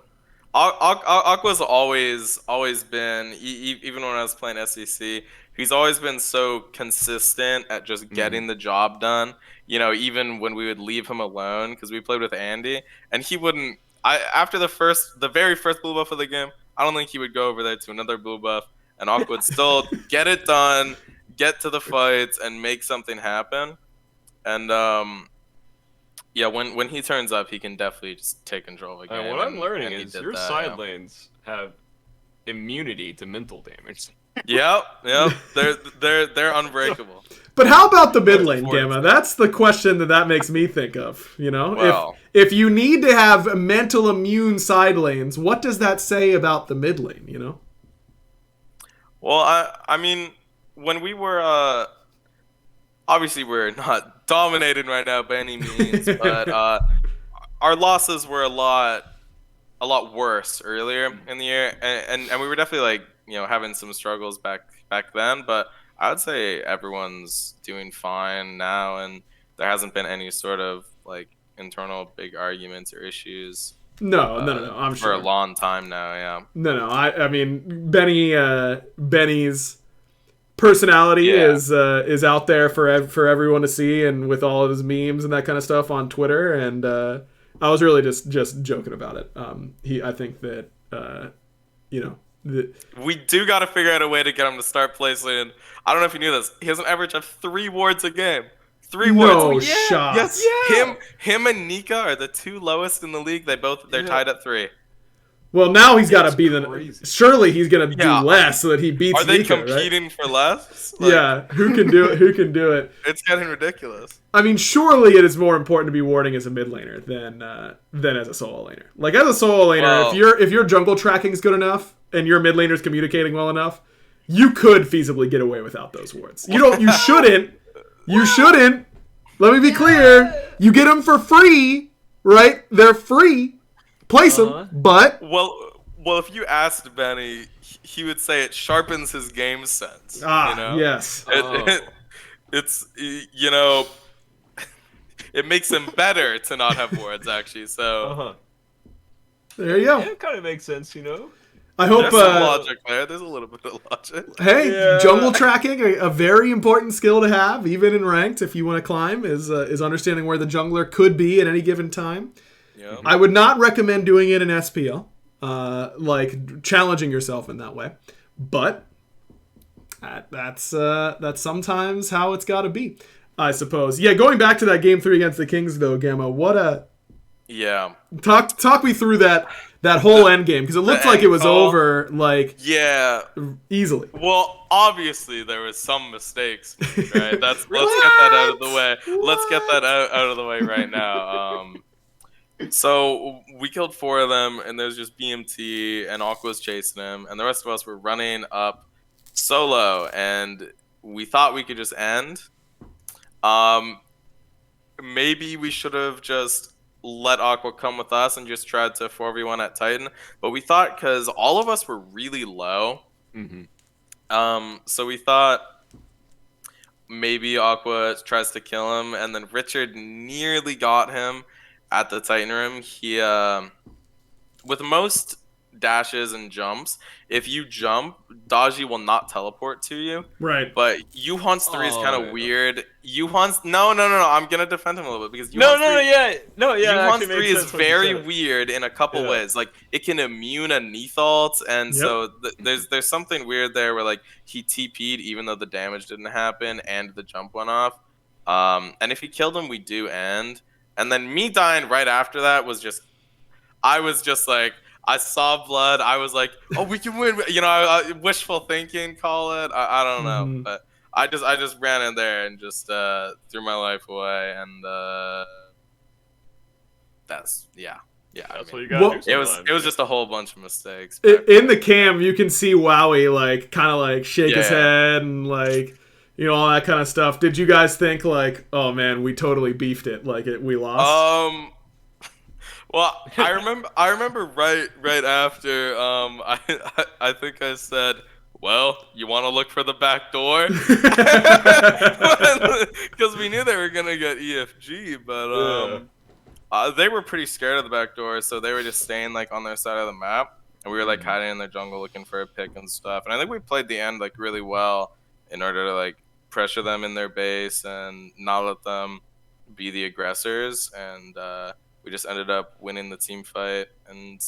Aqua's always been, even when I was playing SEC, he's always been so consistent at just getting the job done. Even when we would leave him alone, because we played with Andy, and he wouldn't. After the very first blue buff of the game, I don't think he would go over there to another blue buff, and Aqua would still get it done, get to the fights, and make something happen. And yeah, when he turns up, he can definitely just take control of the game. And what I'm learning is your side lanes have immunity to mental damage. Yep, they're unbreakable. But how about the mid lane, Gamma? That's the question that makes me think of. Well, if you need to have mental immune side lanes, what does that say about the mid lane? Well, I mean, when we were obviously we're not dominating right now by any means, but our losses were a lot worse earlier in the year, and we were definitely having some struggles back then. But I would say everyone's doing fine now, and there hasn't been any sort of internal big arguments or issues. No, I'm sure for a long time now. Yeah. No. I mean, Benny's personality is out there for everyone to see, and with all of his memes and that kind of stuff on Twitter, and I was really just joking about it. I think that we do got to figure out a way to get him to start placing. I don't know if you knew this. He has an average of 3 wards a game. 3 wards. No shot. Yes. Yeah. Him and Nika are the 2 lowest in the league. They're tied at 3. Well, now he's got to be surely he's going to do less so that he beats Nika, Are they competing for less? Yeah, who can do it? It's getting ridiculous. I mean, surely it is more important to be warding as a mid laner than as a solo laner. Like, as a solo laner, if your jungle tracking is good enough and your mid laner's communicating well enough, you could feasibly get away without those wards. You shouldn't. You shouldn't. Let me be clear. You get them for free, right? They're free. Place them, but... Well, if you asked Benny, he would say it sharpens his game sense. Yes. It's, it makes him better to not have wards, actually, so... There you go. Yeah, it kind of makes sense, I hope... There's some logic there. There's a little bit of logic. Hey, jungle tracking, a very important skill to have, even in ranked, if you want to climb, is understanding where the jungler could be at any given time. Yeah. I would not recommend doing it in SPL, challenging yourself in that way. But that's sometimes how it's got to be. I suppose. Yeah, going back to that game 3 against the Kings, though, Gamma, what a... Yeah. Talk me through that whole end game, because it looked like it was over, like, yeah, easily. Well, obviously there was some mistakes made, right? Let's get that out of the way. Let's get that out of the way right now. So we killed 4 of them, and there's just BMT and Aqua was chasing him, and the rest of us were running up solo, and we thought we could just end. Maybe we should have just let Aqua come with us and just tried to 4v1 at Titan, but we thought, because all of us were really low, so we thought maybe Aqua tries to kill him, and then Richard nearly got him at the Titan room. He with most dashes and jumps, if you jump, Daji will not teleport to you. Right. But Yuhan's 3 is kind of weird. Yuhan's no. I'm gonna defend him a little bit because Yuhan's 3 is very weird in a couple ways. Like, it can immune a Neathalt, and so there's something weird there where, like, he TP'd even though the damage didn't happen and the jump went off. And if he killed him, we do end. And then me dying right after that was just, I was just like, I saw blood. I was like, oh, we can win. You know, wishful thinking, call it. I don't know. But I just ran in there and just threw my life away. And that's, yeah. That's what you got to do. It was just a whole bunch of mistakes. In the cam, you can see Wowie, like, kind of like shake his head and, like, you know, all that kind of stuff. Did you guys think, like, oh man, we totally beefed it, like we lost? Well, I remember right after, I think I said, well, you want to look for the back door? Because we knew they were going to get EFG, but they were pretty scared of the back door, so they were just staying, like, on their side of the map, and we were, like, hiding in their jungle looking for a pick and stuff. And I think we played the end, like, really well in order to, like, pressure them in their base and not let them be the aggressors, and we just ended up winning the team fight. And,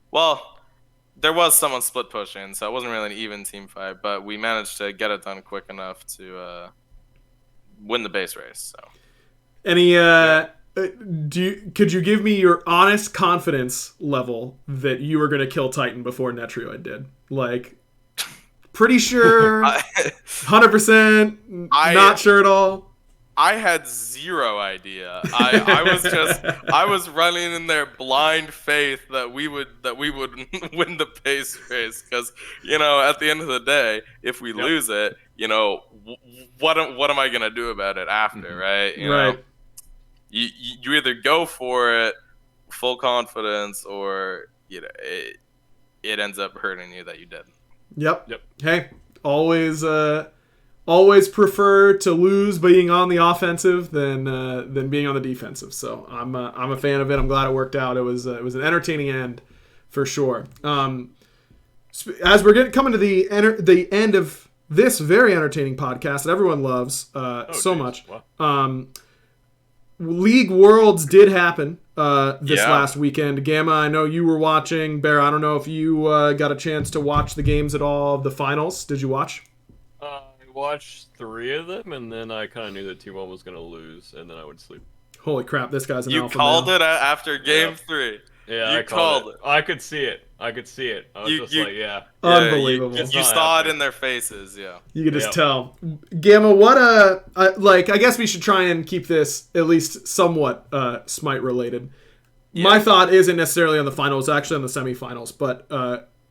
well, there was someone split pushing, so it wasn't really an even team fight, but we managed to get it done quick enough to win the base race. So, any could you give me your honest confidence level that you were going to kill Titan before Netrioid did? Like, pretty sure, 100%, not sure at all. I had zero idea. I was running in there blind faith that we would win the base race, because, you know, at the end of the day, if we lose it, you know, what am I gonna do about it after, right? You know, you either go for it full confidence, or, you know, it ends up hurting you that you didn't. Yep. Hey, always prefer to lose being on the offensive than being on the defensive. So I'm a fan of it. I'm glad it worked out. It was an entertaining end for sure. As we're coming to the end of this very entertaining podcast that everyone loves much. Wow. League Worlds did happen this last weekend. Gamma, I know you were watching. Bear, I don't know if you got a chance to watch the games at all of the finals. Did you watch? I watched 3 of them, and then I kind of knew that T1 was going to lose, and then I would sleep. Holy crap, this guy's an alpha male. You called it after game 3. Yeah, I called it. I could see it. I was just like, yeah. Unbelievable. You saw it in their faces, yeah. You could just tell. Gamma, what I guess we should try and keep this at least somewhat SMITE related. Yeah. My thought isn't necessarily on the finals, actually on the semifinals, but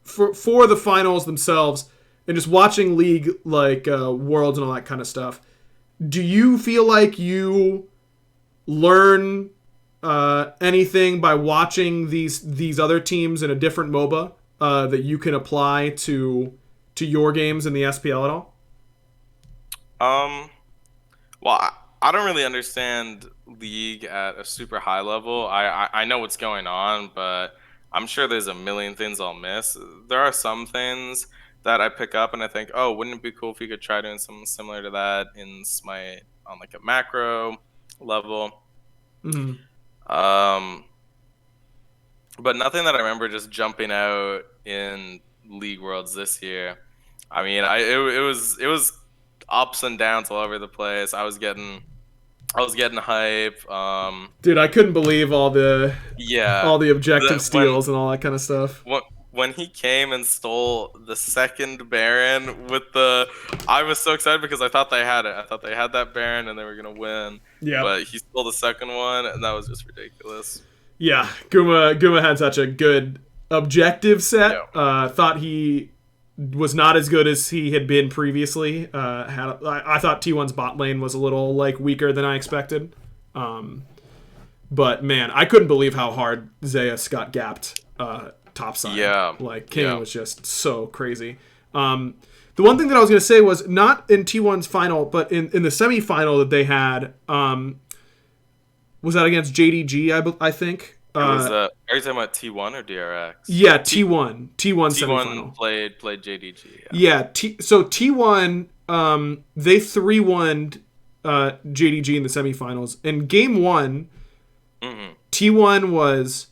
for the finals themselves, and just watching League, like Worlds and all that kind of stuff, do you feel like you learn anything by watching these other teams in a different MOBA that you can apply to your games in the SPL at all? Well, I don't really understand League at a super high level. I know what's going on, but I'm sure there's a million things I'll miss. There are some things that I pick up and I think, oh, wouldn't it be cool if you could try doing something similar to that in SMITE on, like, a macro level. Mm-hmm. But nothing that I remember just jumping out in League Worlds this year. I mean, it was ups and downs all over the place. I was getting hype. Dude, I couldn't believe all the Yeah. objective steals and all that kind of stuff. When he came and stole the second Baron I was so excited because I thought they had it. I thought they had that Baron and they were gonna win. Yeah. But he stole the second one, and that was just ridiculous. Yeah, Guma had such a good objective set. Yeah. Thought he was not as good as he had been previously. I thought T1's bot lane was a little weaker than I expected. But man, I couldn't believe how hard Zeus got gapped topside. Yeah. King was just so crazy. The one thing that I was going to say was not in T1's final, but in the semifinal that they had, was that against JDG, I think? Are you talking about T1 or DRX? Yeah, T1 semifinal. Played JDG. Yeah, so T1, they 3-1'd JDG in the semifinals. In game 1, T1 was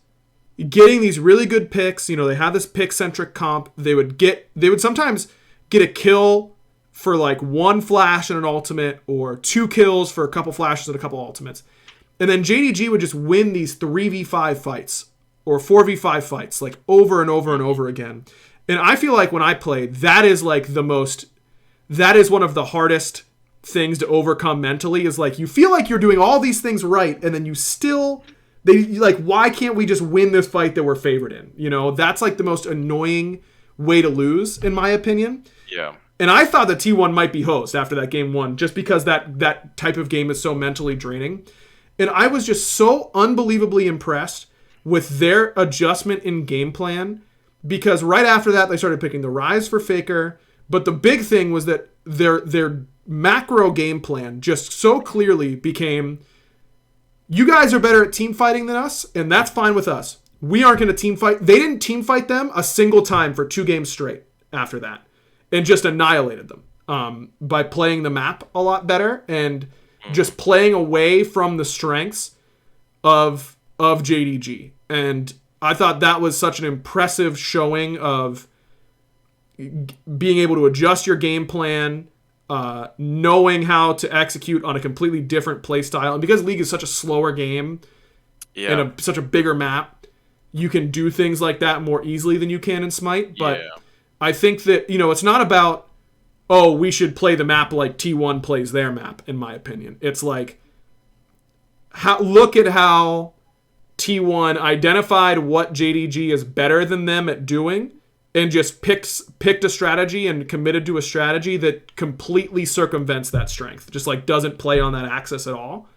getting these really good picks. They had this pick-centric comp. They would sometimes get a kill for one flash and an ultimate, or 2 kills for a couple flashes and a couple ultimates. And then JDG would just win these 3v5 fights or 4v5 fights over and over and over again. And I feel like when I played, that is that is one of the hardest things to overcome mentally, is you feel like you're doing all these things right, and then you still, why can't we just win this fight that we're favored in? That's the most annoying way to lose, in my opinion. Yeah. And I thought that T1 might be host after that game 1, just because that type of game is so mentally draining. And I was just so unbelievably impressed with their adjustment in game plan, because right after that, they started picking the Rise for Faker. But the big thing was that their macro game plan just so clearly became, you guys are better at team fighting than us, and that's fine with us. We aren't going to team fight. They didn't team fight them a single time for 2 games straight after that, and just annihilated them by playing the map a lot better and just playing away from the strengths of JDG. And I thought that was such an impressive showing of being able to adjust your game plan, knowing how to execute on a completely different play style. And because League is such a slower game and such a bigger map, you can do things like that more easily than you can in Smite. But I think that, it's not about, we should play the map like T1 plays their map, in my opinion. It's look at how T1 identified what JDG is better than them at doing, and just picked a strategy and committed to a strategy that completely circumvents that strength. Just doesn't play on that axis at all.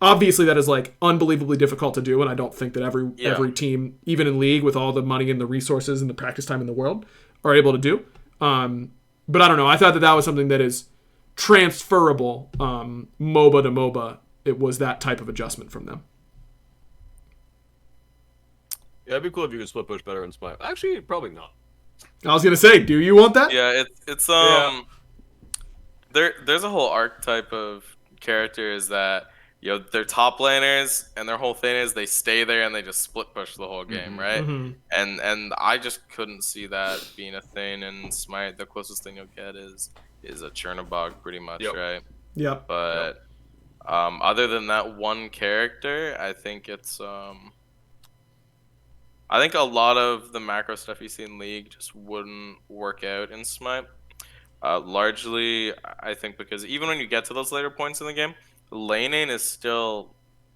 Obviously, that is unbelievably difficult to do, and I don't think that every team, even in League, with all the money and the resources and the practice time in the world, are able to do. But I don't know. I thought that was something that is transferable, MOBA to MOBA. It was that type of adjustment from them. Yeah, it'd be cool if you could split push better in Smite. Actually, probably not. I was gonna say, do you want that? Yeah, it's there's a whole archetype of characters that they're top laners, and their whole thing is they stay there and they just split push the whole game, right? And I just couldn't see that being a thing in Smite. The closest thing you'll get is a Chernobog, pretty much, right? Yep. But other than that one character, I think it's I think a lot of the macro stuff you see in League just wouldn't work out in Smite. Largely, I think because even when you get to those later points in the game, laning is still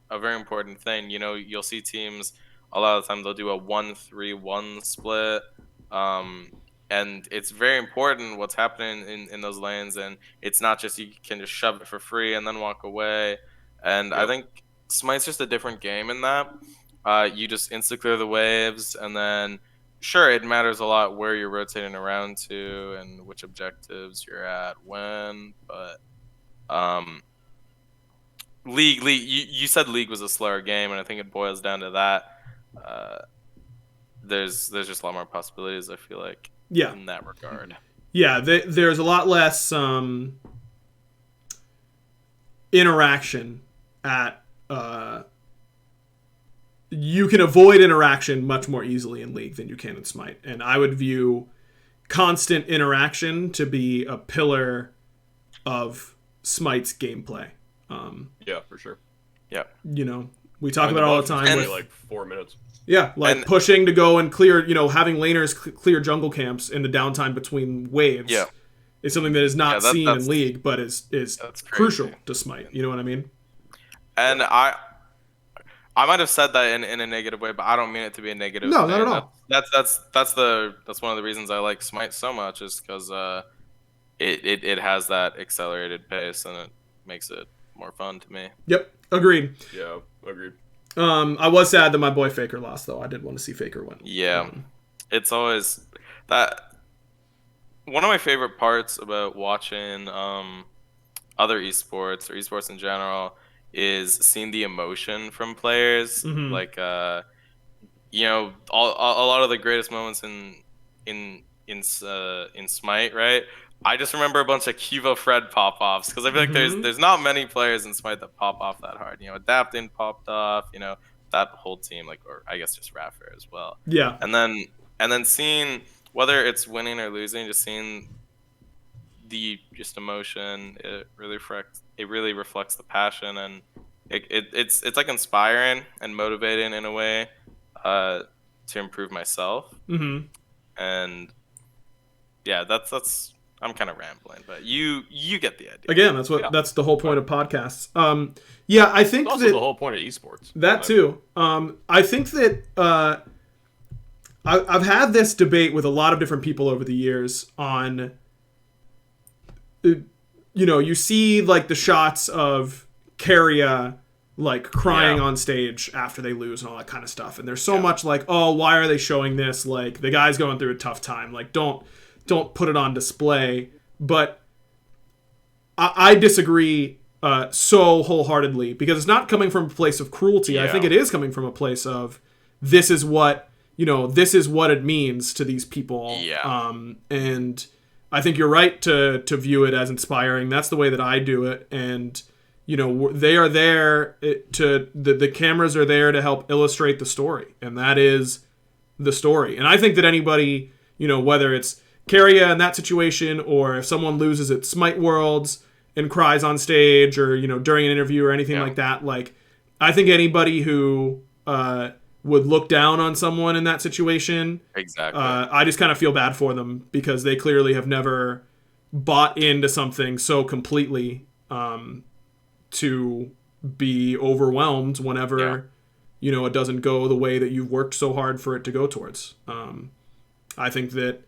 a very important thing. You'll see teams, a lot of the time they'll do a 1-3-1 split. And it's very important what's happening in those lanes. And it's not just you can just shove it for free and then walk away. And I think Smite's just a different game in that. You just insta-clear the waves, and then, sure, it matters a lot where you're rotating around to and which objectives you're at when, but League, you said League was a slower game, and I think it boils down to that. There's just a lot more possibilities, I feel like, in that regard. Yeah, there's a lot less interaction at... you can avoid interaction much more easily in League than you can in Smite. And I would view constant interaction to be a pillar of Smite's gameplay. Yeah, for sure. Yeah. You know, we talk about it all the time. Only With, like 4 minutes. yeah, like and, pushing to go and clear, you know, having laners clear jungle camps in the downtime between waves. Yeah. Is something that is not seen in that's League, but is crucial to Smite. You know what I mean? And I might have said that in a negative way, but I don't mean it to be a negative. No, thing. not at all. That's one of the reasons I like Smite so much, is because it has that accelerated pace and it makes it more fun to me. Yep, agreed. Yeah, agreed. I was sad that my boy Faker lost, though. I did want to see Faker win. Yeah, it's always that. One of my favorite parts about watching other esports or esports in general is seeing the emotion from players. Like you know, a lot of the greatest moments in Smite, right? I just remember a bunch of Kiva Fred pop-offs, because I feel like there's not many players in Smite that pop off that hard. You know, Adaptin popped off, you know, that whole team, like, or I guess just Raffer as well. Yeah. And then seeing, whether it's winning or losing, just seeing the emotion, it really reflects the passion, and it's like inspiring and motivating in a way to improve myself. And yeah, that's I'm kind of rambling, but you get the idea. Again, that's the whole point of podcasts. Yeah, I think it's also the whole point of esports. That too. I think that I've had this debate with a lot of different people over the years on, you know, you see like the shots of Carrier like crying on stage after they lose and all that kind of stuff, and there's so much like, oh, why are they showing this? Like, the guy's going through a tough time. Like, don't put it on display. But I disagree so wholeheartedly, because it's not coming from a place of cruelty. I think it is coming from a place of, this is what it means to these people. And I think you're right to view it as inspiring. That's the way that I do it. And, you know, they are there the cameras are there to help illustrate the story. And that is the story. And I think that anybody, you know, whether it's Carrier in that situation, or if someone loses at Smite Worlds and cries on stage, or, you know, during an interview or anything like that, like, I think anybody who would look down on someone in that situation, I just kind of feel bad for them, because they clearly have never bought into something so completely to be overwhelmed whenever you know, it doesn't go the way that you've worked so hard for it to go towards. I think that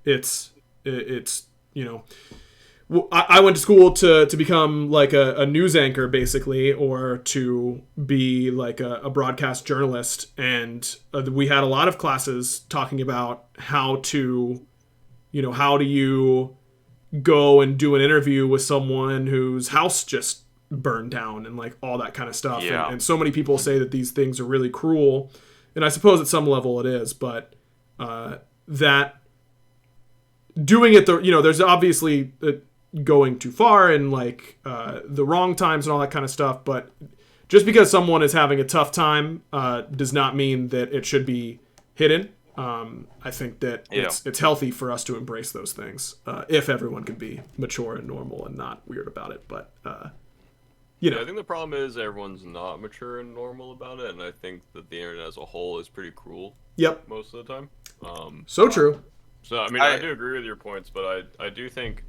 it's you know, I went to school to become like a news anchor, basically, or to be like a broadcast journalist. And we had a lot of classes talking about how do you go and do an interview with someone whose house just burned down, and like all that kind of stuff. Yeah. And so many people say that these things are really cruel. And I suppose at some level it is, but that doing it, there's obviously going too far and like the wrong times and all that kind of stuff. But just because someone is having a tough time does not mean that it should be hidden. I think that it's healthy for us to embrace those things if everyone can be mature and normal and not weird about it. But I think the problem is everyone's not mature and normal about it, and I think that the internet as a whole is pretty cruel. Yep. Most of the time. So true. So I mean, I do agree with your points, but I do think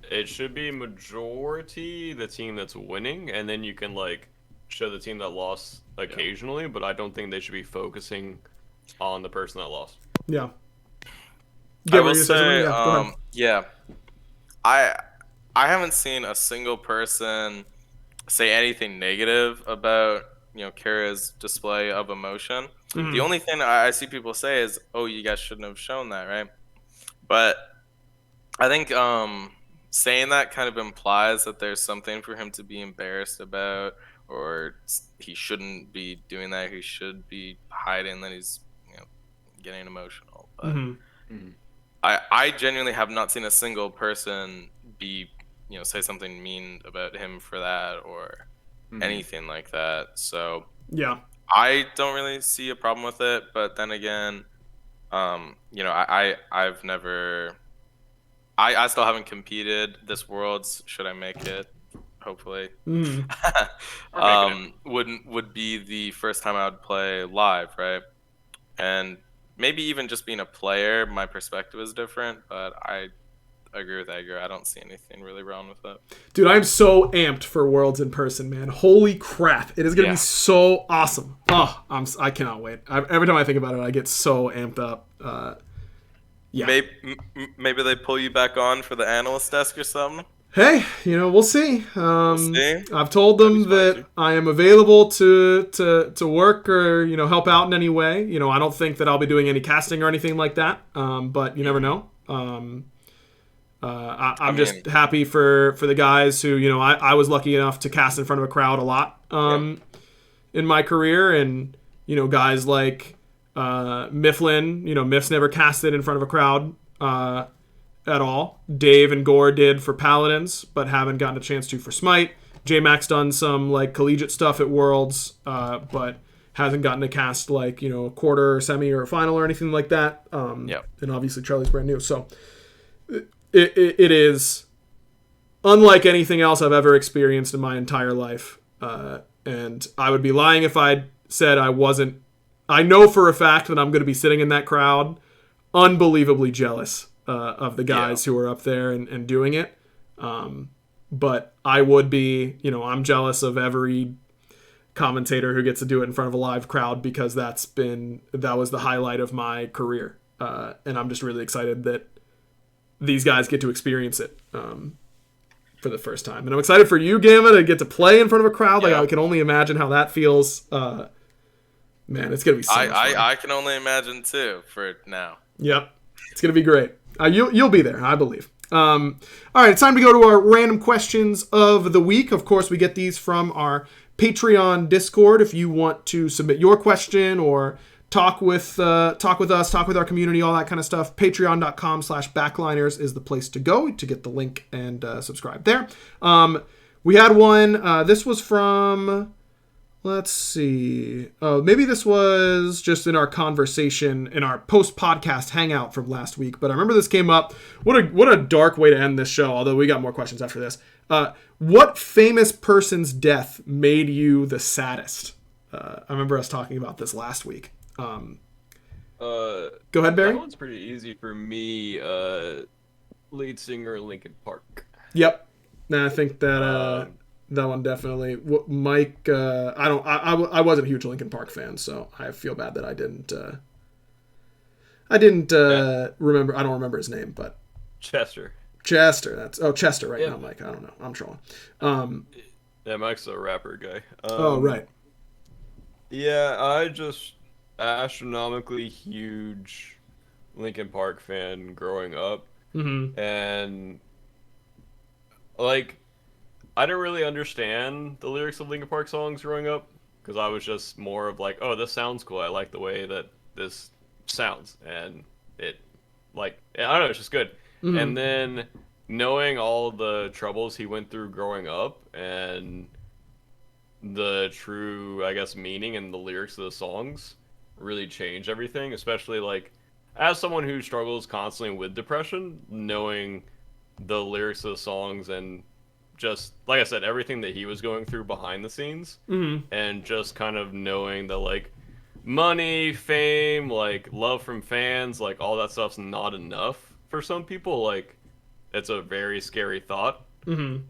it should be majority the team that's winning, and then you can like show the team that lost occasionally. But I don't think they should be focusing on the person that lost. Yeah. I will say, I haven't seen a single person say anything negative about Kara's display of emotion. Mm-hmm. The only thing I see people say is, "Oh, you guys shouldn't have shown that," right? But I think saying that kind of implies that there's something for him to be embarrassed about, or he shouldn't be doing that. He should be hiding that he's getting emotional. But I genuinely have not seen a single person be say something mean about him for that or anything like that. So yeah, I don't really see a problem with it. But then again, I've never, I still haven't competed this Worlds. Should I make it? Hopefully. Would be the first time I would play live, right? And maybe even just being a player, my perspective is different, but I agree with Edgar. I don't see anything really wrong with it. Dude, I'm so amped for Worlds in person, man. Holy crap. It is going to be so awesome. Oh, I cannot wait. Every time I think about it, I get so amped up. Yeah. Maybe they pull you back on for the analyst desk or something. Hey, we'll see. I've told them that I am available to work or help out in any way. I don't think that I'll be doing any casting or anything like that. But you never know. I'm just happy for the guys who I was lucky enough to cast in front of a crowd a lot in my career, and guys like Mifflin. Miff's never casted in front of a crowd at all. Dave and Gore did for Paladins, but haven't gotten a chance to for Smite. J-Mac's done some collegiate stuff at Worlds, but hasn't gotten to cast a quarter or semi or a final or anything like that. And obviously Charlie's brand new, so it is unlike anything else I've ever experienced in my entire life. And I would be lying if I said I wasn't. I know for a fact that I'm going to be sitting in that crowd unbelievably jealous of the guys who are up there and doing it. But I would be, I'm jealous of every commentator who gets to do it in front of a live crowd, because that was the highlight of my career. And I'm just really excited that these guys get to experience it for the first time. And I'm excited for you, Gamma, to get to play in front of a crowd. I can only imagine how that feels. Man, it's going to be so much fun. I can only imagine, too, for now. Yep. It's going to be great. You'll be there, I believe. All right, it's time to go to our random questions of the week. Of course, we get these from our Patreon Discord. If you want to submit your question or talk with us, talk with our community, all that kind of stuff, patreon.com/backliners is the place to go to get the link and subscribe there. We had one. This was from... Let's see. Oh, maybe this was just in our conversation in our post-podcast hangout from last week, but I remember this came up. What a dark way to end this show, although we got more questions after this. What famous person's death made you the saddest? I remember us talking about this last week. Go ahead, Barry. That one's pretty easy for me. Lead singer Linkin Park. Yep. I think that... that one definitely. Mike, I wasn't a huge Linkin Park fan, so I feel bad that I didn't remember. I don't remember his name, but Chester. That's Chester, right? Yeah. Not Mike. I don't know. I'm trolling. Yeah, Mike's a rapper guy. Right. Yeah, I just astronomically huge Linkin Park fan growing up, and I didn't really understand the lyrics of Linkin Park songs growing up, because I was just more of oh, this sounds cool. I like the way that this sounds, and it, I don't know, it's just good. And then knowing all the troubles he went through growing up and the true, I guess, meaning and the lyrics of the songs really changed everything, especially as someone who struggles constantly with depression, knowing the lyrics of the songs and just, like I said, everything that he was going through behind the scenes, and just kind of knowing that, money, fame, love from fans, all that stuff's not enough for some people. It's a very scary thought.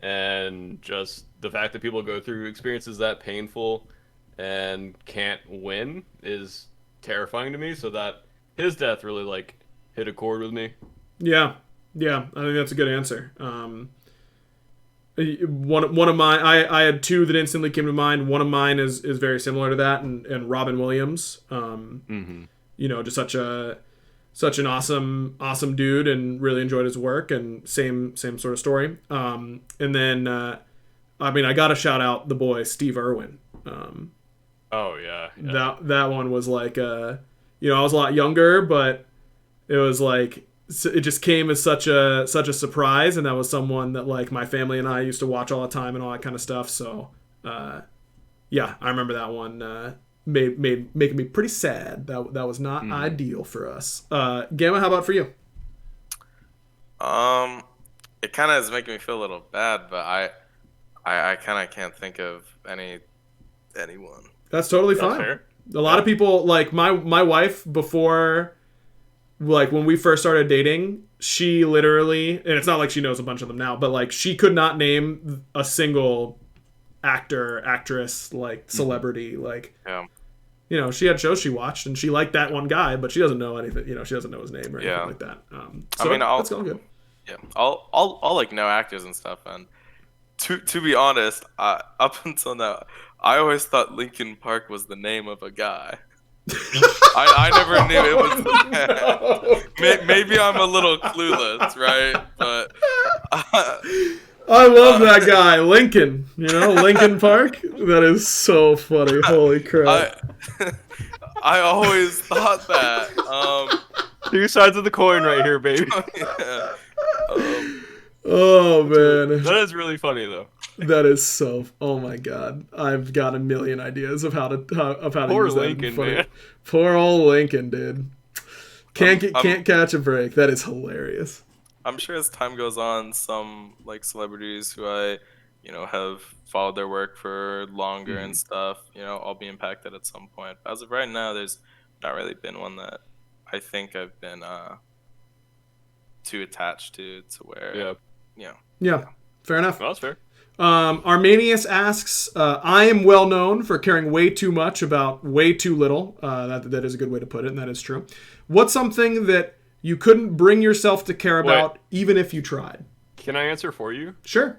And just the fact that people go through experiences that painful and can't win is terrifying to me, so that his death really, hit a chord with me. Yeah. I think that's a good answer. One of mine, I had two that instantly came to mind. One of mine is very similar to that, and Robin Williams. Just such an awesome dude, and really enjoyed his work, and same sort of story. And then I gotta shout out the boy Steve Irwin. Oh yeah. That one was I was a lot younger, but it was it just came as such a surprise, and that was someone that my family and I used to watch all the time and all that kind of stuff. So, I remember that one making me pretty sad. That was not ideal for us. Gamma, how about for you? It kind of is making me feel a little bad, but I kind of can't think of anyone. That's totally fine. Fair. A lot of people, like my wife, before, like when we first started dating, she literally, and it's not like she knows a bunch of them now, but like she could not name a single actor, actress, like celebrity, like, you know, she had shows she watched and she liked that one guy, but she doesn't know anything, you know, she doesn't know his name or anything like that. So I mean, that's all good. Yeah, I'll like know actors and stuff, and to be honest, up until now, I always thought Linkin Park was the name of a guy. I never knew it was the band. Maybe I'm a little clueless, right? But I love that guy, Linkin. You know, Linkin Park. That is so funny. Holy crap! I always thought that. Two sides of the coin right here, baby. Yeah. Oh man, that is really funny though. That is so. Oh my god, I've got a million ideas of how to Poor use Lincoln, that. man. Poor old Lincoln, dude. Can't catch a break. That is hilarious. I'm sure as time goes on, some like celebrities who I, have followed their work for longer and stuff, I'll be impacted at some point. As of right now, there's not really been one that I think I've been too attached to where. Yeah. Fair enough. Well, that's fair. Armanius asks, I am well known for caring way too much about way too little. That is a good way to put it, and that is true. What's something that you couldn't bring yourself to care about even if you tried? Can I answer for you? Sure.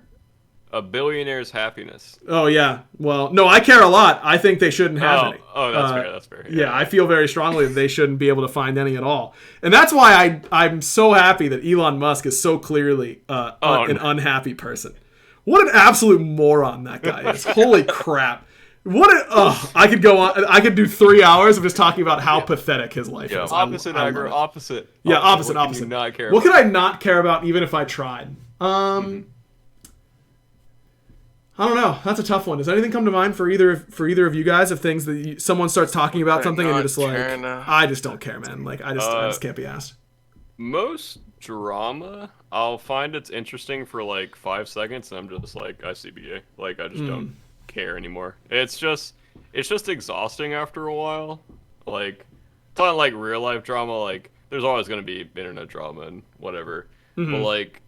A billionaire's happiness. Oh, yeah. Well, no, I care a lot. I think they shouldn't have any. Oh, that's fair. That's fair. Yeah, I feel very strongly that they shouldn't be able to find any at all. And that's why I'm so happy that Elon Musk is so clearly an unhappy person. What an absolute moron that guy is. Holy crap. I could go on. I could do 3 hours of just talking about how pathetic his life is. Opposite. Yeah, opposite. What can you not care what about? could I not care about even if I tried? I don't know. That's a tough one. Does anything come to mind for either of you guys of things that someone starts talking about something and you're just like, I just don't care, man. Like I just can't be asked. Most drama, I'll find it's interesting for like 5 seconds, and I'm just like, ICBA. Like I just don't care anymore. It's just exhausting after a while. Like talking like real life drama, like there's always gonna be internet drama and whatever. But like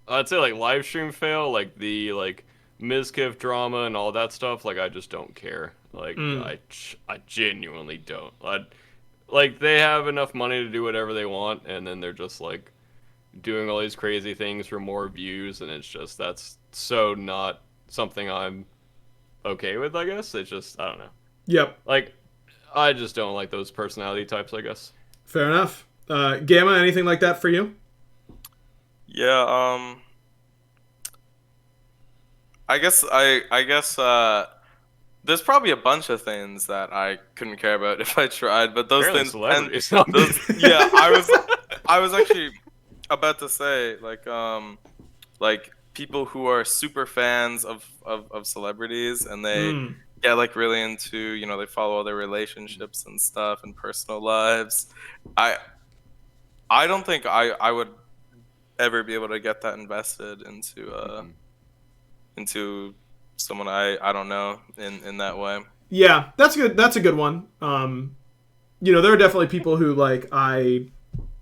I'd say like live stream fail, like the Mizkif drama and all that stuff, like I just don't care. Like I genuinely don't. Like they have enough money to do whatever they want, and then they're just like doing all these crazy things for more views, and it's just that's so not something I'm okay with, I guess. It's just I don't know. Yep. Like I just don't like those personality types, I guess. Fair enough. Gamma, anything like that for you? Yeah, I guess there's probably a bunch of things that I couldn't care about if I tried, but those Apparently things celebrities. yeah, I was actually about to say like people who are super fans of celebrities and they get like really into, they follow all their relationships and stuff and personal lives. I don't think I would ever be able to get that invested into someone I don't know in that way. Yeah, that's good. That's a good one. There are definitely people who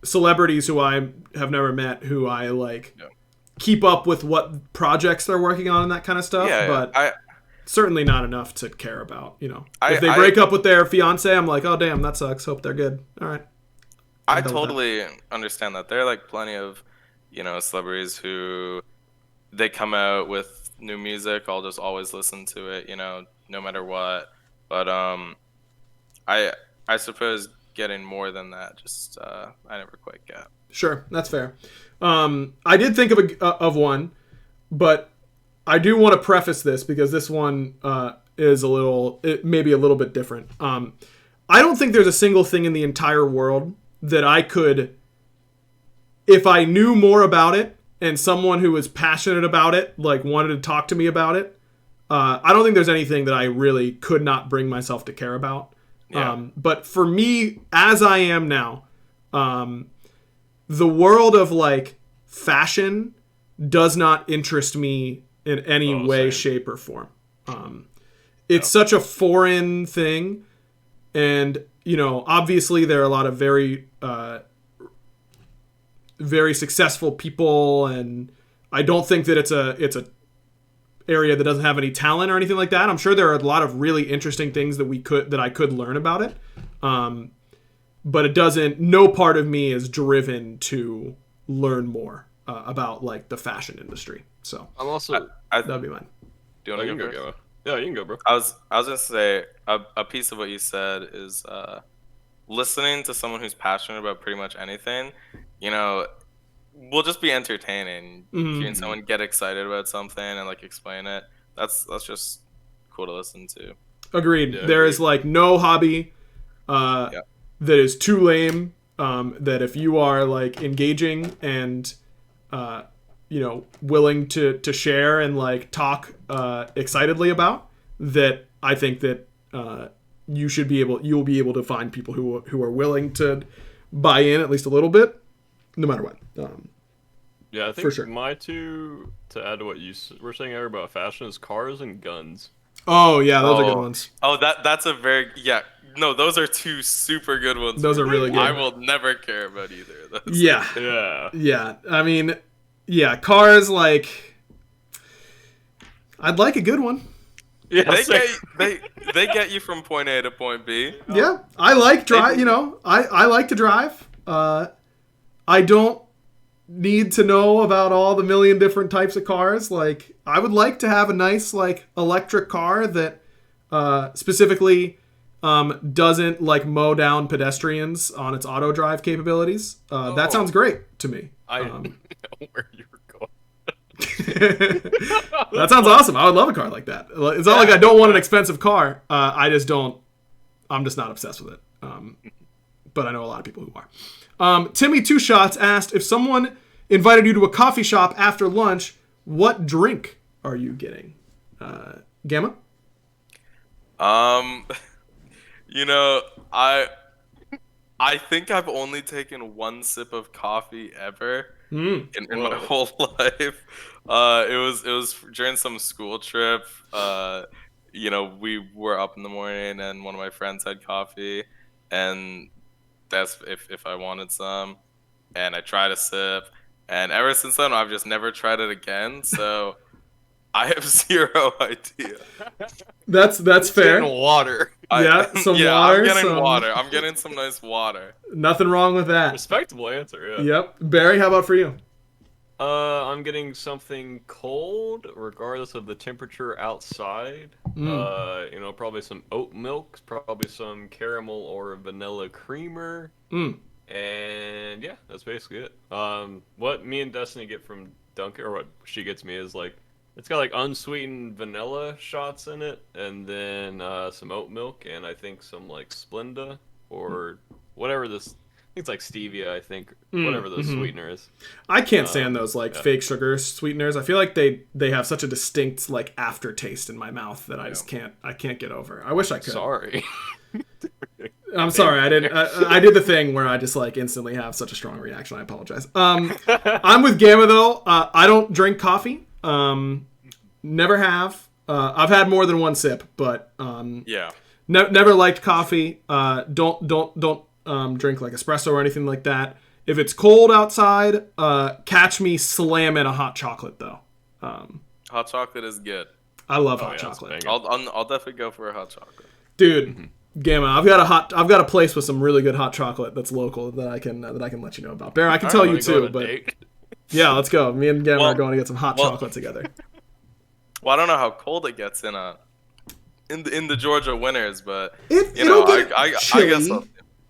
celebrities who I have never met who I keep up with what projects they're working on and that kind of stuff. Yeah, but certainly not enough to care about. If they break up with their fiance, I'm like, oh damn, that sucks. Hope they're good. All right. I totally understand that. There are plenty of celebrities who they come out with new music. I'll just always listen to it, no matter what. But I suppose getting more than that, just I never quite get. Sure, that's fair. I did think of one, but I do want to preface this because this one is maybe a little bit different. I don't think there's a single thing in the entire world that I could, if I knew more about it and someone who was passionate about it, wanted to talk to me about it, I don't think there's anything that I really could not bring myself to care about. Yeah. But for me, as I am now, the world of like fashion does not interest me in any way, shape, or form. It's such a foreign thing, and obviously there are a lot of very, very successful people, and I don't think that it's a area that doesn't have any talent or anything like that. I'm sure there are a lot of really interesting things that I could learn about it. But it doesn't, no part of me is driven to learn more about like the fashion industry. So I'm also, that'd be mine. Do you want to go? Yeah, you can go, bro. I was gonna say a piece of what you said is listening to someone who's passionate about pretty much anything, will just be entertaining. Hearing someone get excited about something and like explain it, that's just cool to listen to. Agreed. Yeah, there is like no hobby that is too lame. That if you are like engaging and willing to share and like talk excitedly about, that I think that you'll be able to find people who are willing to buy in at least a little bit, no matter what. Yeah, I think for sure. My two, to add to what you were saying earlier about fashion, is cars and guns. Oh yeah, those are good ones. Oh, that's a very no, those are two super good ones. Those are really good. I will never care about either of those. Yeah. I mean, cars, like, I'd like a good one. Yeah, they get you from point A to point B. Yeah, I like drive. I like to drive. I don't need to know about all the million different types of cars. Like, I would like to have a nice like electric car that specifically doesn't like mow down pedestrians on its auto drive capabilities. That sounds great to me. I know where you're going. That sounds awesome. I would love a car like that. It's not like I don't want an expensive car. I'm just not obsessed with it. But I know a lot of people who are. Timmy Two Shots asked, if someone invited you to a coffee shop after lunch, what drink are you getting? Gamma? I think I've only taken one sip of coffee ever in my whole life. It was during some school trip. We were up in the morning and one of my friends had coffee, and that's if I wanted some, and I tried a sip, and ever since then I've just never tried it again. So I have zero idea. That's fair. Water. Some water. I'm getting water. I'm getting some nice water. Nothing wrong with that. Respectable answer, yeah. Yep. Barry, how about for you? I'm getting something cold, regardless of the temperature outside. Probably some oat milk, probably some caramel or vanilla creamer. And yeah, that's basically it. What me and Destiny get from Duncan, or what she gets me, is like, it's got like unsweetened vanilla shots in it, and then some oat milk, and I think some like Splenda or whatever this. I think it's like stevia. I think whatever the sweetener is. I can't stand those like fake sugar sweeteners. I feel like they have such a distinct like aftertaste in my mouth that I just can't get over. I wish I could. Sorry. I'm sorry. I didn't. I did the thing where I just like instantly have such a strong reaction. I apologize. I'm with Gamma though. I don't drink coffee. Never have. I've had more than one sip, but never liked coffee. Don't drink like espresso or anything like that. If it's cold outside, catch me slamming a hot chocolate though. Hot chocolate is good. I love hot chocolate. I'll definitely go for a hot chocolate, dude. Gamma, I've got a place with some really good hot chocolate that's local that I can let you know about. Bear, I can tell you too, but yeah, let's go. Me and Gamma are going to get some hot chocolate together. Well, I don't know how cold it gets in the Georgia winters, but I guess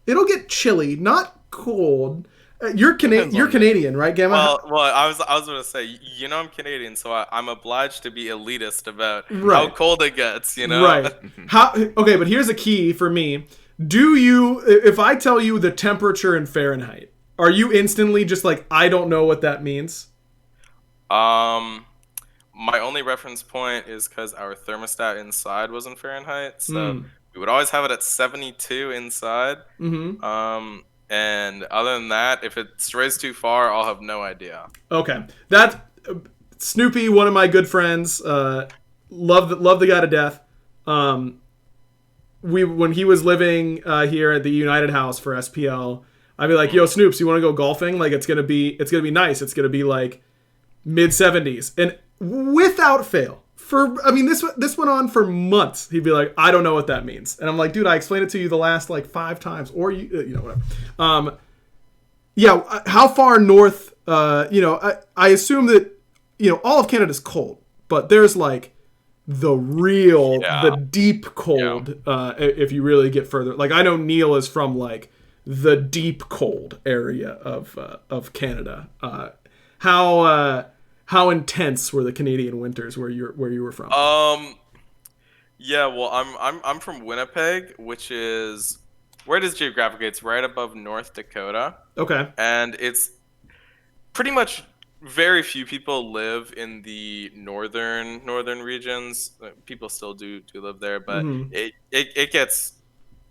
it'll get chilly, not cold. You're Canadian, right, Gamma? Well, I was going to say, I'm Canadian, so I'm obliged to be elitist about how cold it gets, Right. Okay, but here's a key for me. If I tell you the temperature in Fahrenheit, are you instantly just like, I don't know what that means? my only reference point is because our thermostat inside was in Fahrenheit, so we would always have it at 72 inside. And other than that, if it strays too far, I'll have no idea. Okay, that Snoopy, one of my good friends, love the guy to death. When he was living here at the United House for SPL, I'd be like, "Yo, Snoops, you want to go golfing? Like, it's gonna be nice. It's gonna be like mid-70s." And without fail, this went on for months. He'd be like, "I don't know what that means," and I'm like, "Dude, I explained it to you the last like 5 times, or whatever." Yeah, how far north? I assume that all of Canada's cold, but there's like the deep cold. If you really get further, like I know Neil is from like the deep cold area of Canada. How intense were the Canadian winters where you were from? Yeah, well, I'm from Winnipeg, which is where it is geographically. It's right above North Dakota. Okay. And it's pretty much very few people live in the northern regions. People still do live there, but it gets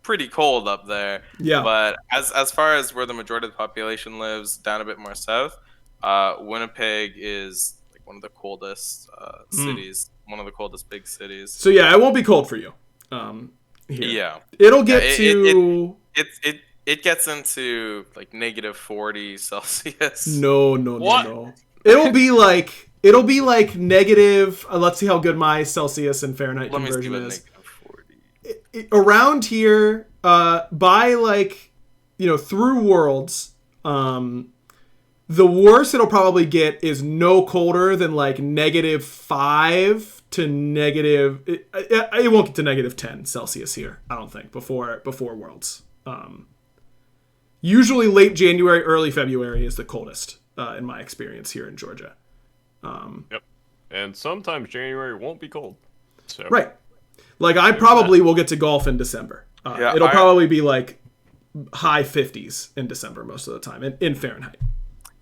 pretty cold up there. Yeah. But as far as where the majority of the population lives, down a bit more south, Winnipeg is like one of the coldest cities, one of the coldest big cities. So yeah, it won't be cold for you. Here. Yeah. It'll get to it gets into like -40 Celsius. No. It'll be like negative. Let's see how good my Celsius and Fahrenheit conversion is. Around here, by like, through Worlds, the worst it'll probably get is no colder than like -5 to negative. It won't get to -10 Celsius here, I don't think, before Worlds. Usually late January, early February is the coldest in my experience here in Georgia. Yep. And sometimes January won't be cold. So. Right. Like I probably will get to golf in December. It'll probably be like high 50s in December most of the time in Fahrenheit.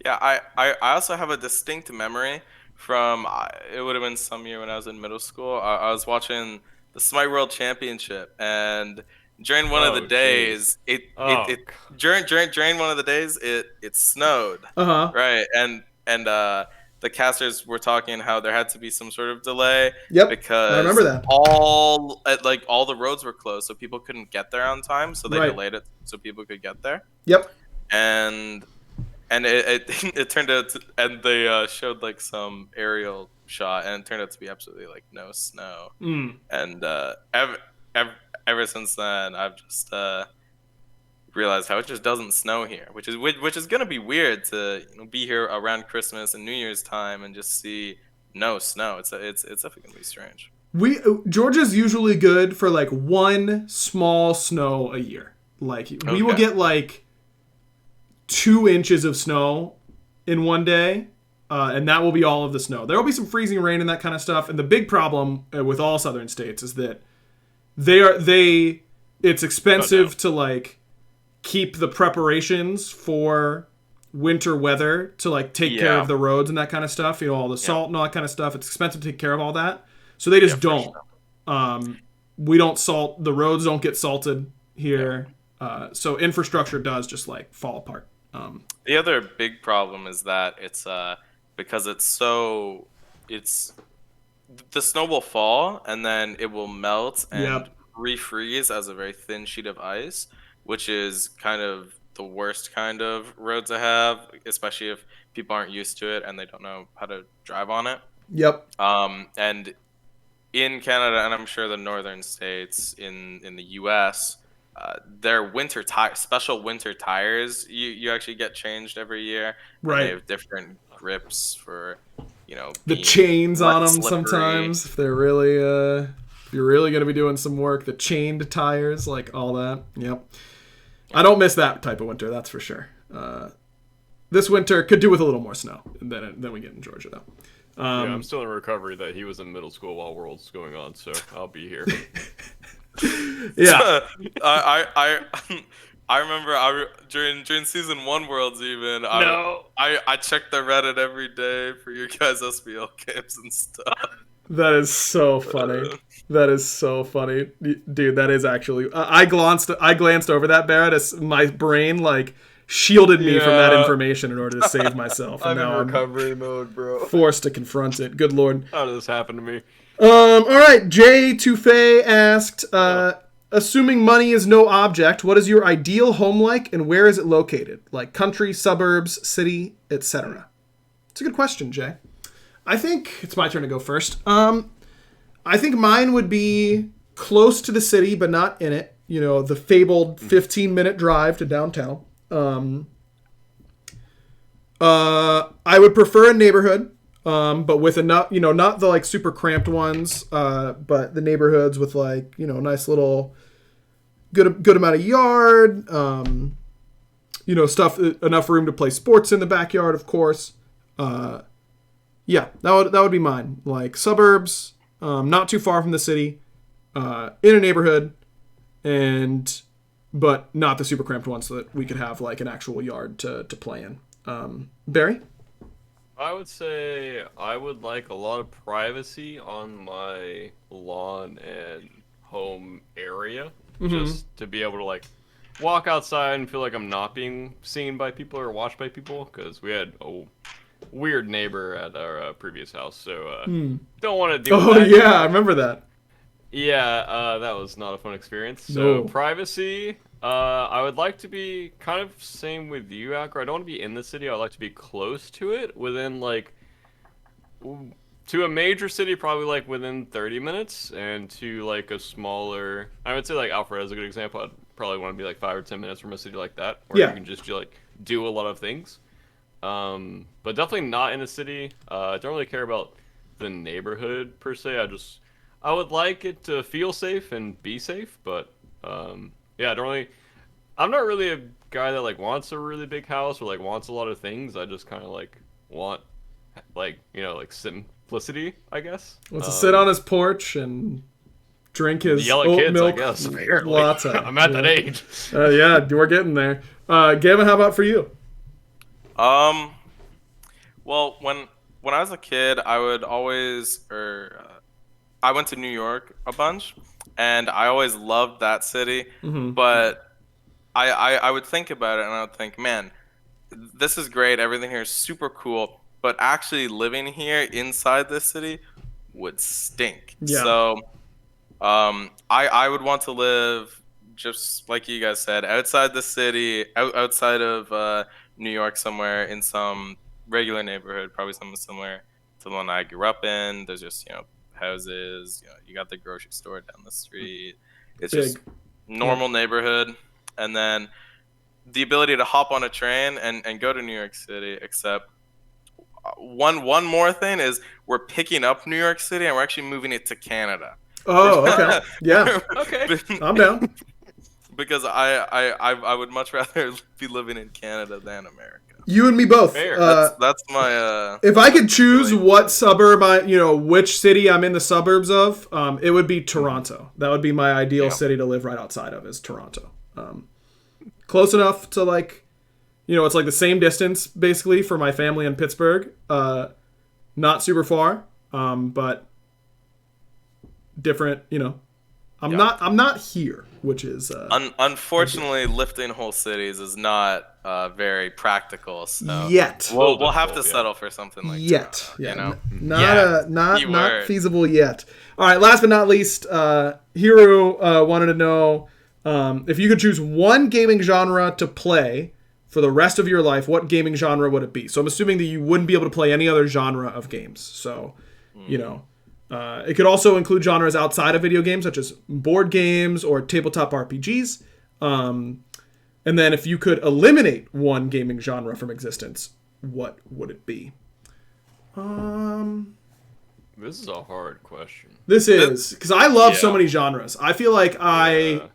Yeah, I also have a distinct memory from, it would have been some year when I was in middle school. I was watching the SMITE World Championship, and during one of the days, during one of the days, it snowed. Right, and the casters were talking how there had to be some sort of delay. Yep, because I remember that. all the roads were closed, so people couldn't get there on time. So they delayed it so people could get there. Yep, and it turned out, and they showed like some aerial shot, and it turned out to be absolutely like no snow. And ever since then, I've just realized how it just doesn't snow here, which is gonna be weird to be here around Christmas and New Year's time and just see no snow. It's definitely gonna be strange. Georgia's usually good for like one small snow a year. Like we will get like 2 inches of snow in one day, and that will be all of the snow. There will be some freezing rain and that kind of stuff. And the big problem with all southern states is that it's expensive to like keep the preparations for winter weather, to like take care of the roads and that kind of stuff. All the salt and all that kind of stuff. It's expensive to take care of all that. So they just don't. Sure. We don't salt. The roads don't get salted here. So infrastructure does just like fall apart. The other big problem is that it's because the snow will fall and then it will melt and refreeze as a very thin sheet of ice, which is kind of the worst kind of road to have, especially if people aren't used to it and they don't know how to drive on it. Yep. And in Canada, and I'm sure the northern states in the U.S., their special winter tires, you actually get changed every year. Right. They have different grips for, the chains on them slippery. Sometimes if they're really if you're really going to be doing some work, the chained tires, like all that. Yep. I don't miss that type of winter, that's for sure. This winter could do with a little more snow than we get in Georgia, though. I'm still in recovery that he was in middle school while Worlds going on, so I'll be here. Yeah. I remember during season 1 Worlds even. No. I checked the Reddit every day for your guys' SBL games and stuff. That is so funny. That is so funny, dude. That is actually. I glanced over that, Barrett, as my brain like shielded me from that information in order to save myself. And I'm now in recovery mode, bro. Forced to confront it. Good lord. How did this happen to me? All right. Jay Touffet asked, assuming money is no object, what is your ideal home like, and where is it located? Like country, suburbs, city, etc. It's a good question, Jay. I think it's my turn to go first. I think mine would be close to the city, but not in it. You know, the fabled 15-minute drive to downtown. I would prefer a neighborhood, but with enough, you know, not the like super cramped ones, but the neighborhoods with like, you know, nice little good amount of yard, you know, enough room to play sports in the backyard, of course. Yeah, that would be mine. Like suburbs, not too far from the city, in a neighborhood, but not the super cramped ones, so that we could have like an actual yard to play in. Barry? I would say I would like a lot of privacy on my lawn and home area, just to be able to like walk outside and feel like I'm not being seen by people or watched by people, because we had a weird neighbor at our previous house, so don't want to deal with that. Oh yeah, I remember that. Yeah, that was not a fun experience. So privacy, I would like to be kind of same with you, Aqua. I don't want to be in the city. I'd like to be close to it, within like to a major city, probably like within 30 minutes, and to like a smaller, I would say like Alfred is a good example. I'd probably want to be like 5 or 10 minutes from a city like that, where you can just do a lot of things. But definitely not in a city. I don't really care about the neighborhood per se. I would like it to feel safe and be safe, but yeah, I'm not really a guy that like wants a really big house or like wants a lot of things. I just kind of like want like, you know, like simplicity, I guess. Wants to sit on his porch and drink his yell at oat kids, milk I guess. Apparently. latte. I'm at that age. Yeah, we're getting there. Gavin, how about for you? Well, when I was a kid, I would always, I went to New York a bunch, and I always loved that city. But I would think about it, and I would think, man, this is great. Everything here is super cool. But actually living here inside this city would stink. Yeah. So I would want to live, just like you guys said, outside the city, outside of New York somewhere, in some regular neighborhood, probably something similar to the one I grew up in. There's just, you know, houses, you know, you got the grocery store down the street. It's just normal neighborhood. And then the ability to hop on a train and go to New York City, except one more thing is we're picking up New York City and we're actually moving it to Canada. Oh, okay. Yeah. Okay. I'm down. Because I would much rather be living in Canada than America. You and me both. Fair. That's my. If I could choose what suburb which city I'm in the suburbs of, it would be Toronto. That would be my ideal city to live right outside of, is Toronto. Close enough to like, you know, it's like the same distance basically for my family in Pittsburgh. Not super far, but different. You know, I'm not here, which is unfortunately lifting whole cities is not very practical. So yet we'll have to settle for something like yet. Toronto, You know, not feasible yet. All right, last but not least, Hiro wanted to know if you could choose one gaming genre to play for the rest of your life, what gaming genre would it be? So I'm assuming that you wouldn't be able to play any other genre of games. So, you know. It could also include genres outside of video games, such as board games or tabletop RPGs. And then if you could eliminate one gaming genre from existence, what would it be? This is a hard question. This is, because I love so many genres. I feel like I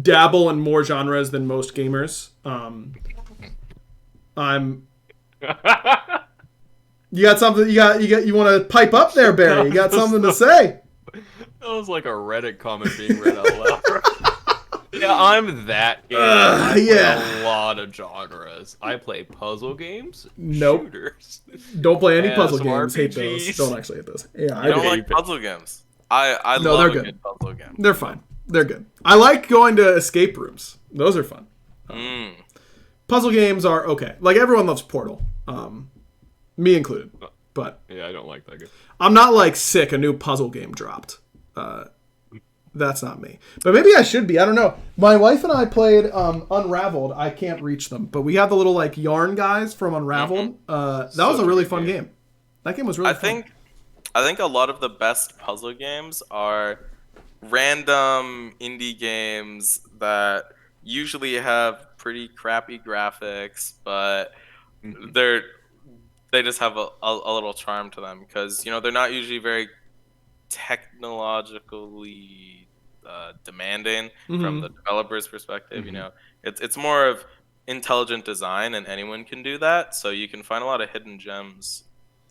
dabble in more genres than most gamers. You got something? You want to pipe up there, Barry? You got something to say? That was like a Reddit comment being read out loud. Yeah, I'm that gamer. I play Yeah. a lot of genres. I play puzzle games, Nope. shooters, Don't play any and puzzle some games. Hate RPGs. those. Don't actually hate those. Yeah, You I don't do. like puzzle games. I No, love they're a good. good puzzle game. They're fine. They're good. I like going to escape rooms. Those are fun. Puzzle games are okay. Like everyone loves Portal, me included. But Yeah, I don't like that game. I'm not like sick. A new puzzle game dropped. That's not me. But maybe I should be. I don't know. My wife and I played Unraveled. I can't reach them, but we have the little like yarn guys from Unraveled. That was a really fun game. That game was really fun. I think a lot of the best puzzle games are random indie games that usually have pretty crappy graphics, but they just have a little charm to them because they're not usually very technologically demanding from the developer's perspective. It's more of intelligent design, and anyone can do that. So you can find a lot of hidden gems,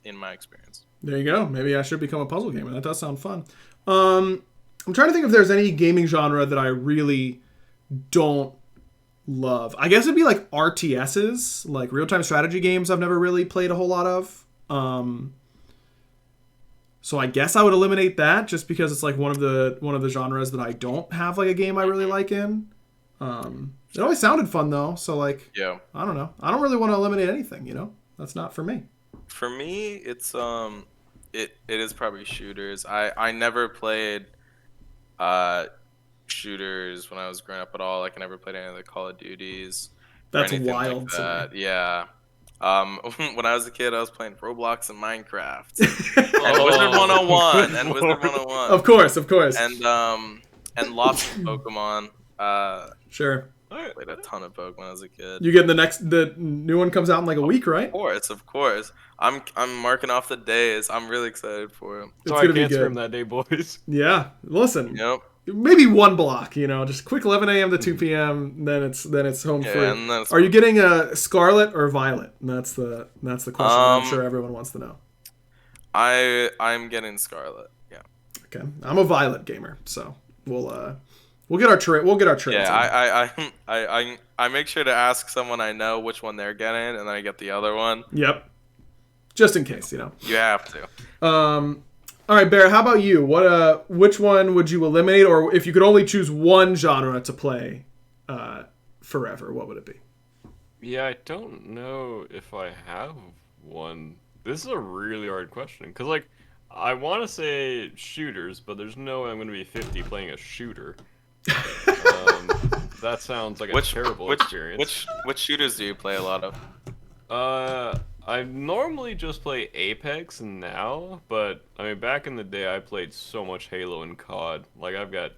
in my experience. There you go. Maybe I should become a puzzle gamer. That does sound fun. I'm trying to think if there's any gaming genre that I really don't love. I guess it'd be like RTSs, like real-time strategy games. I've never really played a whole lot of. So I guess I would eliminate that just because it's like one of the genres that I don't have like a game I really like in. It always sounded fun though, so like Yeah. I don't know. I don't really want to eliminate anything. That's not for me. For me, it's it is probably shooters. I never played shooters when I was growing up at all. Like I never played any of the Call of Duties. That's anything wild like to that. me. Yeah. When I was a kid, I was playing Roblox and Minecraft, and Wizard 101, and Wizard 101, Of course. and lots of Pokemon. Sure. Played a ton of Pokemon as a kid. You getting the new one comes out in like a week, right? Of course. I'm marking off the days. I'm really excited for it. So It's I gonna be can't good. scream that day, boys. Yeah. Listen. Yep. Maybe one block, just quick 11 a.m. to 2 p.m. Then it's home free. And then Are you getting a Scarlet or Violet? And that's the question I'm sure everyone wants to know. I'm getting Scarlet. Yeah. Okay, I'm a Violet gamer, so we'll get our trade. We'll get our trades. Yeah, I make sure to ask someone I know which one they're getting, and then I get the other one. Yep. Just in case, You have to. All right, Bear. How about you? Which one would you eliminate, or if you could only choose one genre to play, forever, what would it be? Yeah, I don't know if I have one. This is a really hard question because, like, I want to say shooters, but there's no way I'm going to be 50 playing a shooter. That sounds like a terrible experience. Which shooters do you play a lot of? I normally just play Apex now, but I mean, back in the day, I played so much Halo and COD. Like, I've got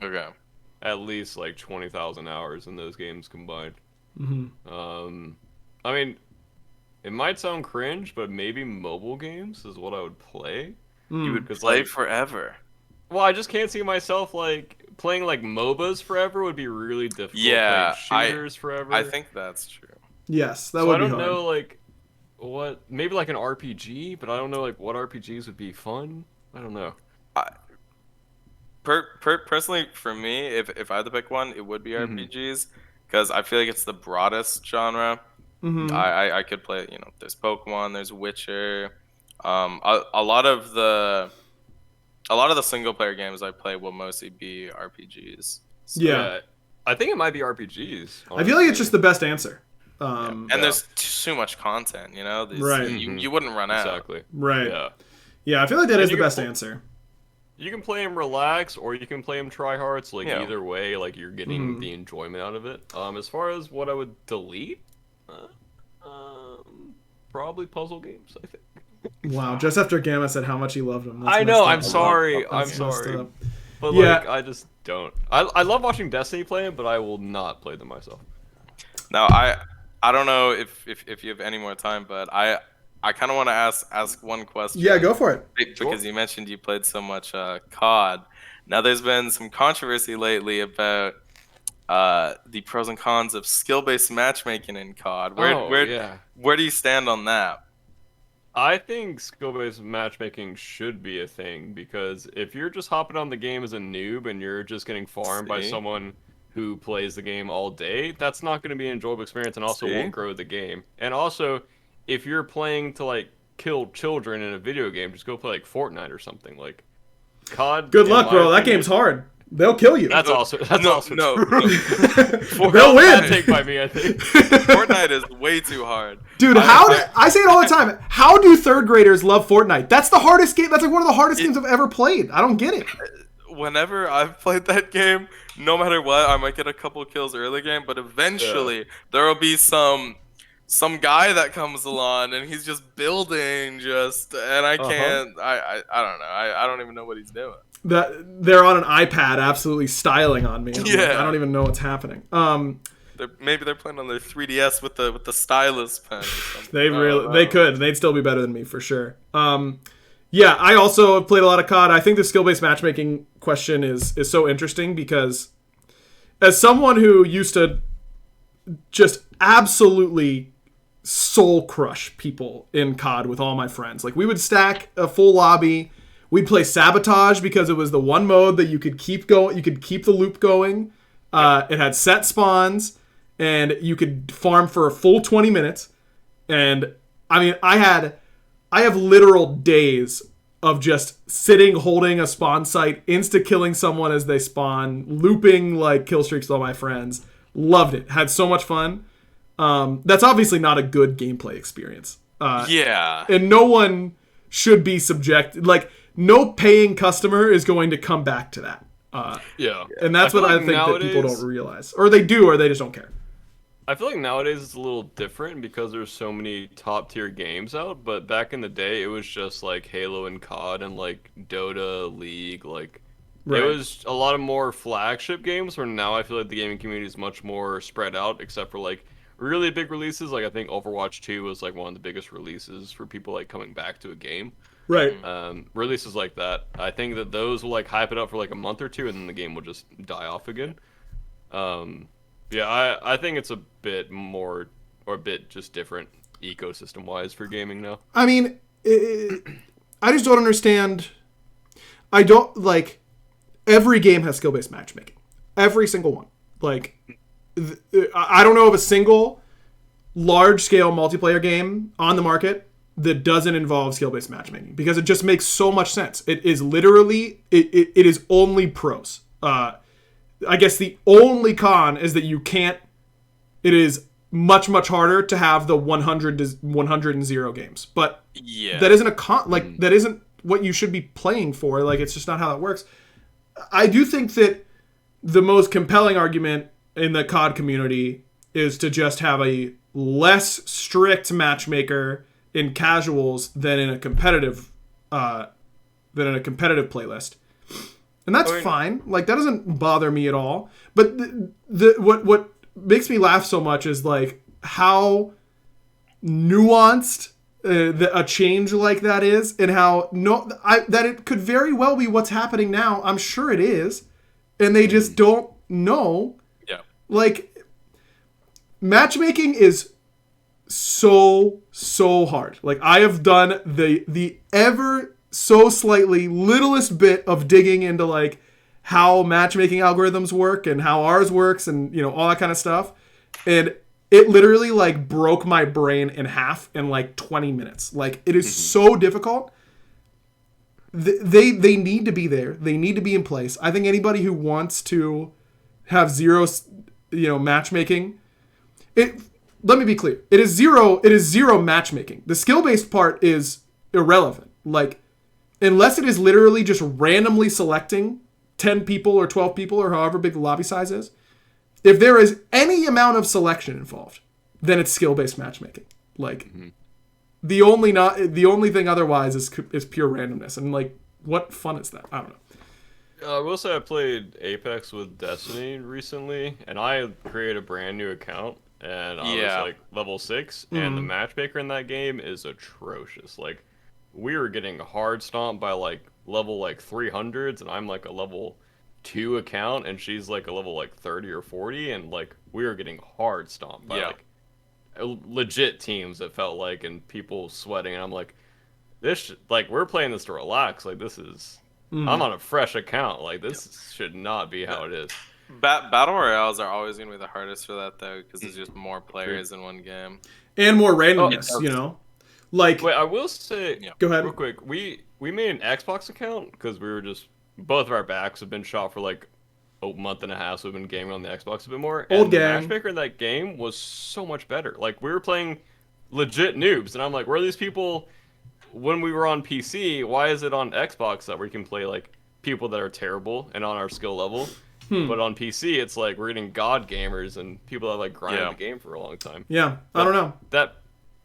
at least like 20,000 hours in those games combined. I mean, it might sound cringe, but maybe mobile games is what I would play. You would play forever. Well, I just can't see myself like playing like MOBAs forever would be really difficult. Yeah, playing shooters forever. I think that's true. Yes, that would be hard. I don't know, like, maybe like an RPG, but I don't know, like, what RPGs would be fun. I don't know. Personally, for me, if I had to pick one, it would be RPGs, because I feel like it's the broadest genre. I could play, there's Pokemon, there's Witcher. A lot of the single player games I play will mostly be RPGs. So. Yeah. I think it might be RPGs. Honestly. I feel like it's just the best answer. And there's too much content, Right. You wouldn't run out. Exactly. Right. Yeah, I feel like that is the best answer. You can play him relax, or you can play him try hard. So, like, either way, like, you're getting the enjoyment out of it. As far as what I would delete, probably puzzle games, I think. Wow, just after Gamma said how much he loved him. I know, I'm sorry. I'm sorry. But, like, I just don't. I love watching Destiny play it, but I will not play them myself. Now, I don't know if you have any more time, but I kind of want to ask one question. Yeah, go for it. Because you mentioned you played so much COD. Now, there's been some controversy lately about the pros and cons of skill-based matchmaking in COD. Where do you stand on that? I think skill-based matchmaking should be a thing, because if you're just hopping on the game as a noob and you're just getting farmed by someone who plays the game all day, that's not going to be an enjoyable experience, and also won't grow the game. And also, if you're playing to like kill children in a video game, just go play like Fortnite or something. Like COD. Good luck, bro. That game's hard. They'll kill you. That's also true. They'll win. Take by me, I think. Fortnite is way too hard. Dude, I say it all the time. How do third graders love Fortnite? That's the hardest game. That's like one of the hardest games I've ever played. I don't get it. Whenever I've played that game, no matter what, I might get a couple kills early game, but eventually there will be some guy that comes along and he's just building and I can't. I don't know. I don't even know what he's doing. They're on an iPad absolutely styling on me. Like, I don't even know what's happening. Maybe they're playing on their 3DS with the stylus pen or something. They could. They'd still be better than me for sure. Yeah, I also have played a lot of COD. I think the skill-based matchmaking question is so interesting because as someone who used to just absolutely soul crush people in COD with all my friends. Like, we would stack a full lobby. We'd play Sabotage because it was the one mode that you could keep going. You could keep the loop going. It had set spawns, and you could farm for a full 20 minutes. And I mean, I have literal days of just sitting, holding a spawn site, insta-killing someone as they spawn, looping like kill streaks with all my friends. Loved it. Had so much fun. That's obviously not a good gameplay experience. And no one should be subjected. Like, no paying customer is going to come back to that. And that's what I think that people don't realize. Or they do, or they just don't care. I feel like nowadays it's a little different because there's so many top tier games out, but back in the day it was just like Halo and COD and like Dota, League, like it was a lot of more flagship games, where now I feel like the gaming community is much more spread out, except for like really big releases. Like I think Overwatch 2 was like one of the biggest releases for people like coming back to a game. Right. Releases like that, I think that those will like hype it up for like a month or two, and then the game will just die off again. I think it's a bit more, or a bit just different ecosystem wise for gaming now. I mean, I just don't understand. I don't like every game has skill based matchmaking. Every single one. Like, I don't know of a single large scale multiplayer game on the market that doesn't involve skill-based matchmaking, because it just makes so much sense. It is literally, it is only pros. I guess the only con is that you can't, it is much, much harder to have the 100 and 0 games. But that isn't a con, like, that isn't what you should be playing for. Like, it's just not how that works. I do think that the most compelling argument in the COD community is to just have a less strict matchmaker in casuals than in a competitive playlist, and that's fine. Like, that doesn't bother me at all. But what makes me laugh so much is like how nuanced a change like that is, and how that it could very well be what's happening now. I'm sure it is, and they just don't know. Yeah, like, matchmaking is so hard. Like, I have done the ever so slightly littlest bit of digging into like how matchmaking algorithms work and how ours works, and all that kind of stuff, and it literally like broke my brain in half in like 20 minutes. Like, it is so difficult. They need to be there. They need to be in place. I think anybody who wants to have zero matchmaking, let me be clear. It is zero matchmaking. The skill-based part is irrelevant. Like, unless it is literally just randomly selecting 10 people or 12 people or however big the lobby size is, if there is any amount of selection involved, then it's skill-based matchmaking. Like, the only thing otherwise is pure randomness. And like, what fun is that? I don't know. I will say I played Apex with Destiny recently, and I created a brand new account. And I was like level 6, and the matchmaker in that game is atrocious. Like, we were getting hard stomped by like level like 300s, and I'm like a level 2 account, and she's like a level like 30 or 40, and like we were getting hard stomped by like legit teams, it felt like, and people sweating, and I'm like, like, we're playing this to relax. Like, this is I'm on a fresh account. Like, this should not be how it is. Battle Royales are always going to be the hardest for that, though, because there's just more players in one game. And more randomness, you know? Like, wait, I will say, go ahead. real quick, we made an Xbox account because we were just, both of our backs have been shot for like a month and a half, so we've been gaming on the Xbox a bit more. Old and the gang. matchmaker in that game was so much better. Like, we were playing legit noobs, and I'm like, where are these people when we were on PC? Why is it on Xbox that we can play like people that are terrible and on our skill level? But on PC, it's like we're getting god gamers and people that like grind the game for a long time. Yeah, but I don't know. That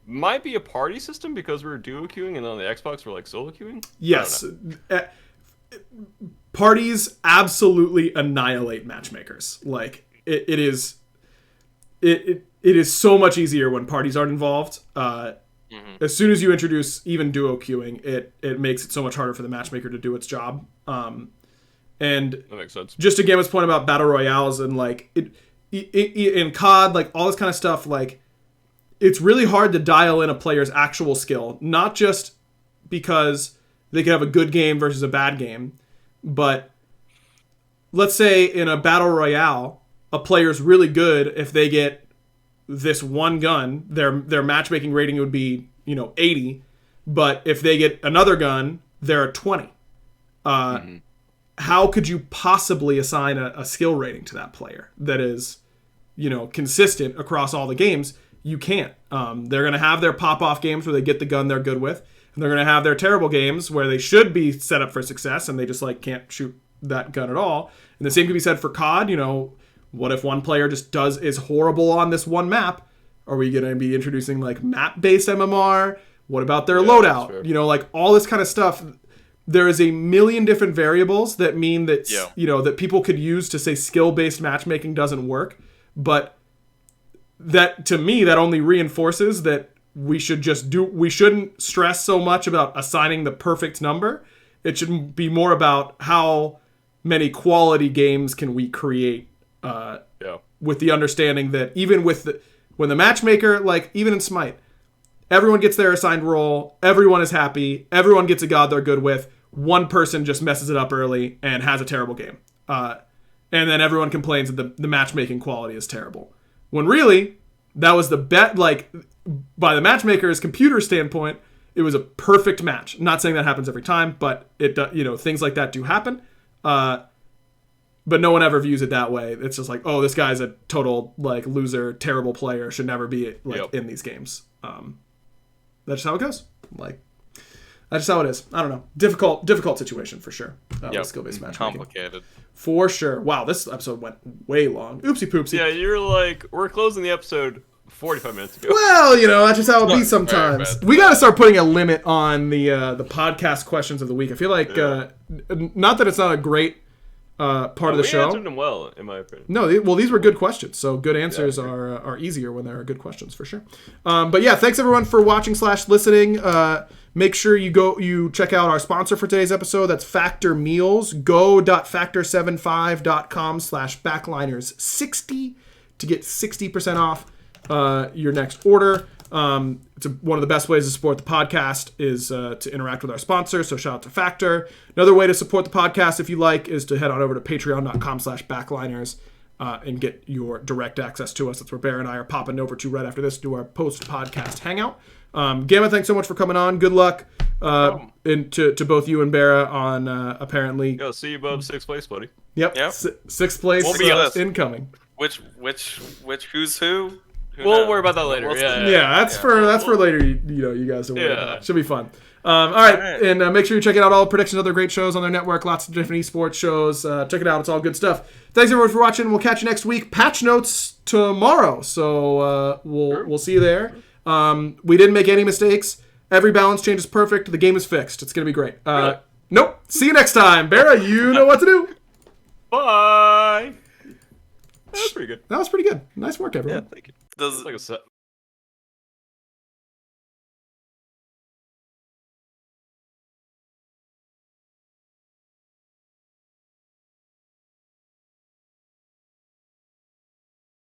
might be a party system because we were duo queuing, and on the Xbox we're like solo queuing. Yes, parties absolutely annihilate matchmakers. Like it is so much easier when parties aren't involved. As soon as you introduce even duo queuing, it makes it so much harder for the matchmaker to do its job. And that makes sense. Just to Gamma's point about battle royales and like in COD, like all this kind of stuff, like it's really hard to dial in a player's actual skill, not just because they could have a good game versus a bad game, but let's say in a battle royale, a player's really good if they get this one gun, their matchmaking rating would be 80, but if they get another gun, they're a 20. How could you possibly assign a skill rating to that player that is, consistent across all the games? You can't. They're going to have their pop-off games where they get the gun they're good with, and they're going to have their terrible games where they should be set up for success and they just can't shoot that gun at all. And the same can be said for COD. What if one player just is horrible on this one map? Are we going to be introducing map-based MMR? What about their loadout? All this kind of stuff. There is a million different variables that mean that that people could use to say skill-based matchmaking doesn't work, but that to me that only reinforces that we shouldn't stress so much about assigning the perfect number. It should be more about how many quality games can we create with the understanding that even when the matchmaker, even in SMITE, everyone gets their assigned role, everyone is happy, everyone gets a god they're good with. One person just messes it up early and has a terrible game. And then everyone complains that the matchmaking quality is terrible. When really, that was the bet, by the matchmaker's computer standpoint, it was a perfect match. Not saying that happens every time, but things like that do happen. But no one ever views it that way. It's just oh, this guy's a total loser, terrible player, should never be in these games. That's just how it goes. That's just how it is. I don't know. Difficult situation for sure. With skill-based matchmaking. Complicated. For sure. Wow, this episode went way long. Oopsie poopsie. Yeah, you're we're closing the episode 45 minutes ago. Well, that's just how it be sometimes. We got to start putting a limit on the podcast questions of the week. I feel like, not that it's not a great part of the show. We answered them well, in my opinion. No, these were good questions. So good answers are easier when there are good questions for sure. But yeah, thanks everyone for watching / listening. Make sure you check out our sponsor for today's episode. That's Factor Meals. Go.factor75.com/backliners60 to get 60% off your next order. It's one of the best ways to support the podcast is to interact with our sponsor. So shout out to Factor. Another way to support the podcast, if you like, is to head on over to patreon.com/backliners and get your direct access to us. That's where Bear and I are popping over to right after this to do our post-podcast hangout. Gamma, thanks so much for coming on. Good luck to both you and Bear on apparently. Yo, see you above 6th place, buddy. Yep. 6th place incoming. Which who's who? We'll worry about that later. That's for later. You guys to worry about. Should be fun. All right. And make sure you're checking out all the predictions, other great shows on their network. Lots of different esports shows. Check it out. It's all good stuff. Thanks everyone for watching. We'll catch you next week. Patch notes tomorrow. So we'll see you there. We didn't make any mistakes. Every balance change is perfect. The game is fixed. It's gonna be great. Nope. See you next time, Barra. You know what to do. Bye. That was pretty good. That was pretty good. Nice work, everyone. Yeah, thank you. Does like a set.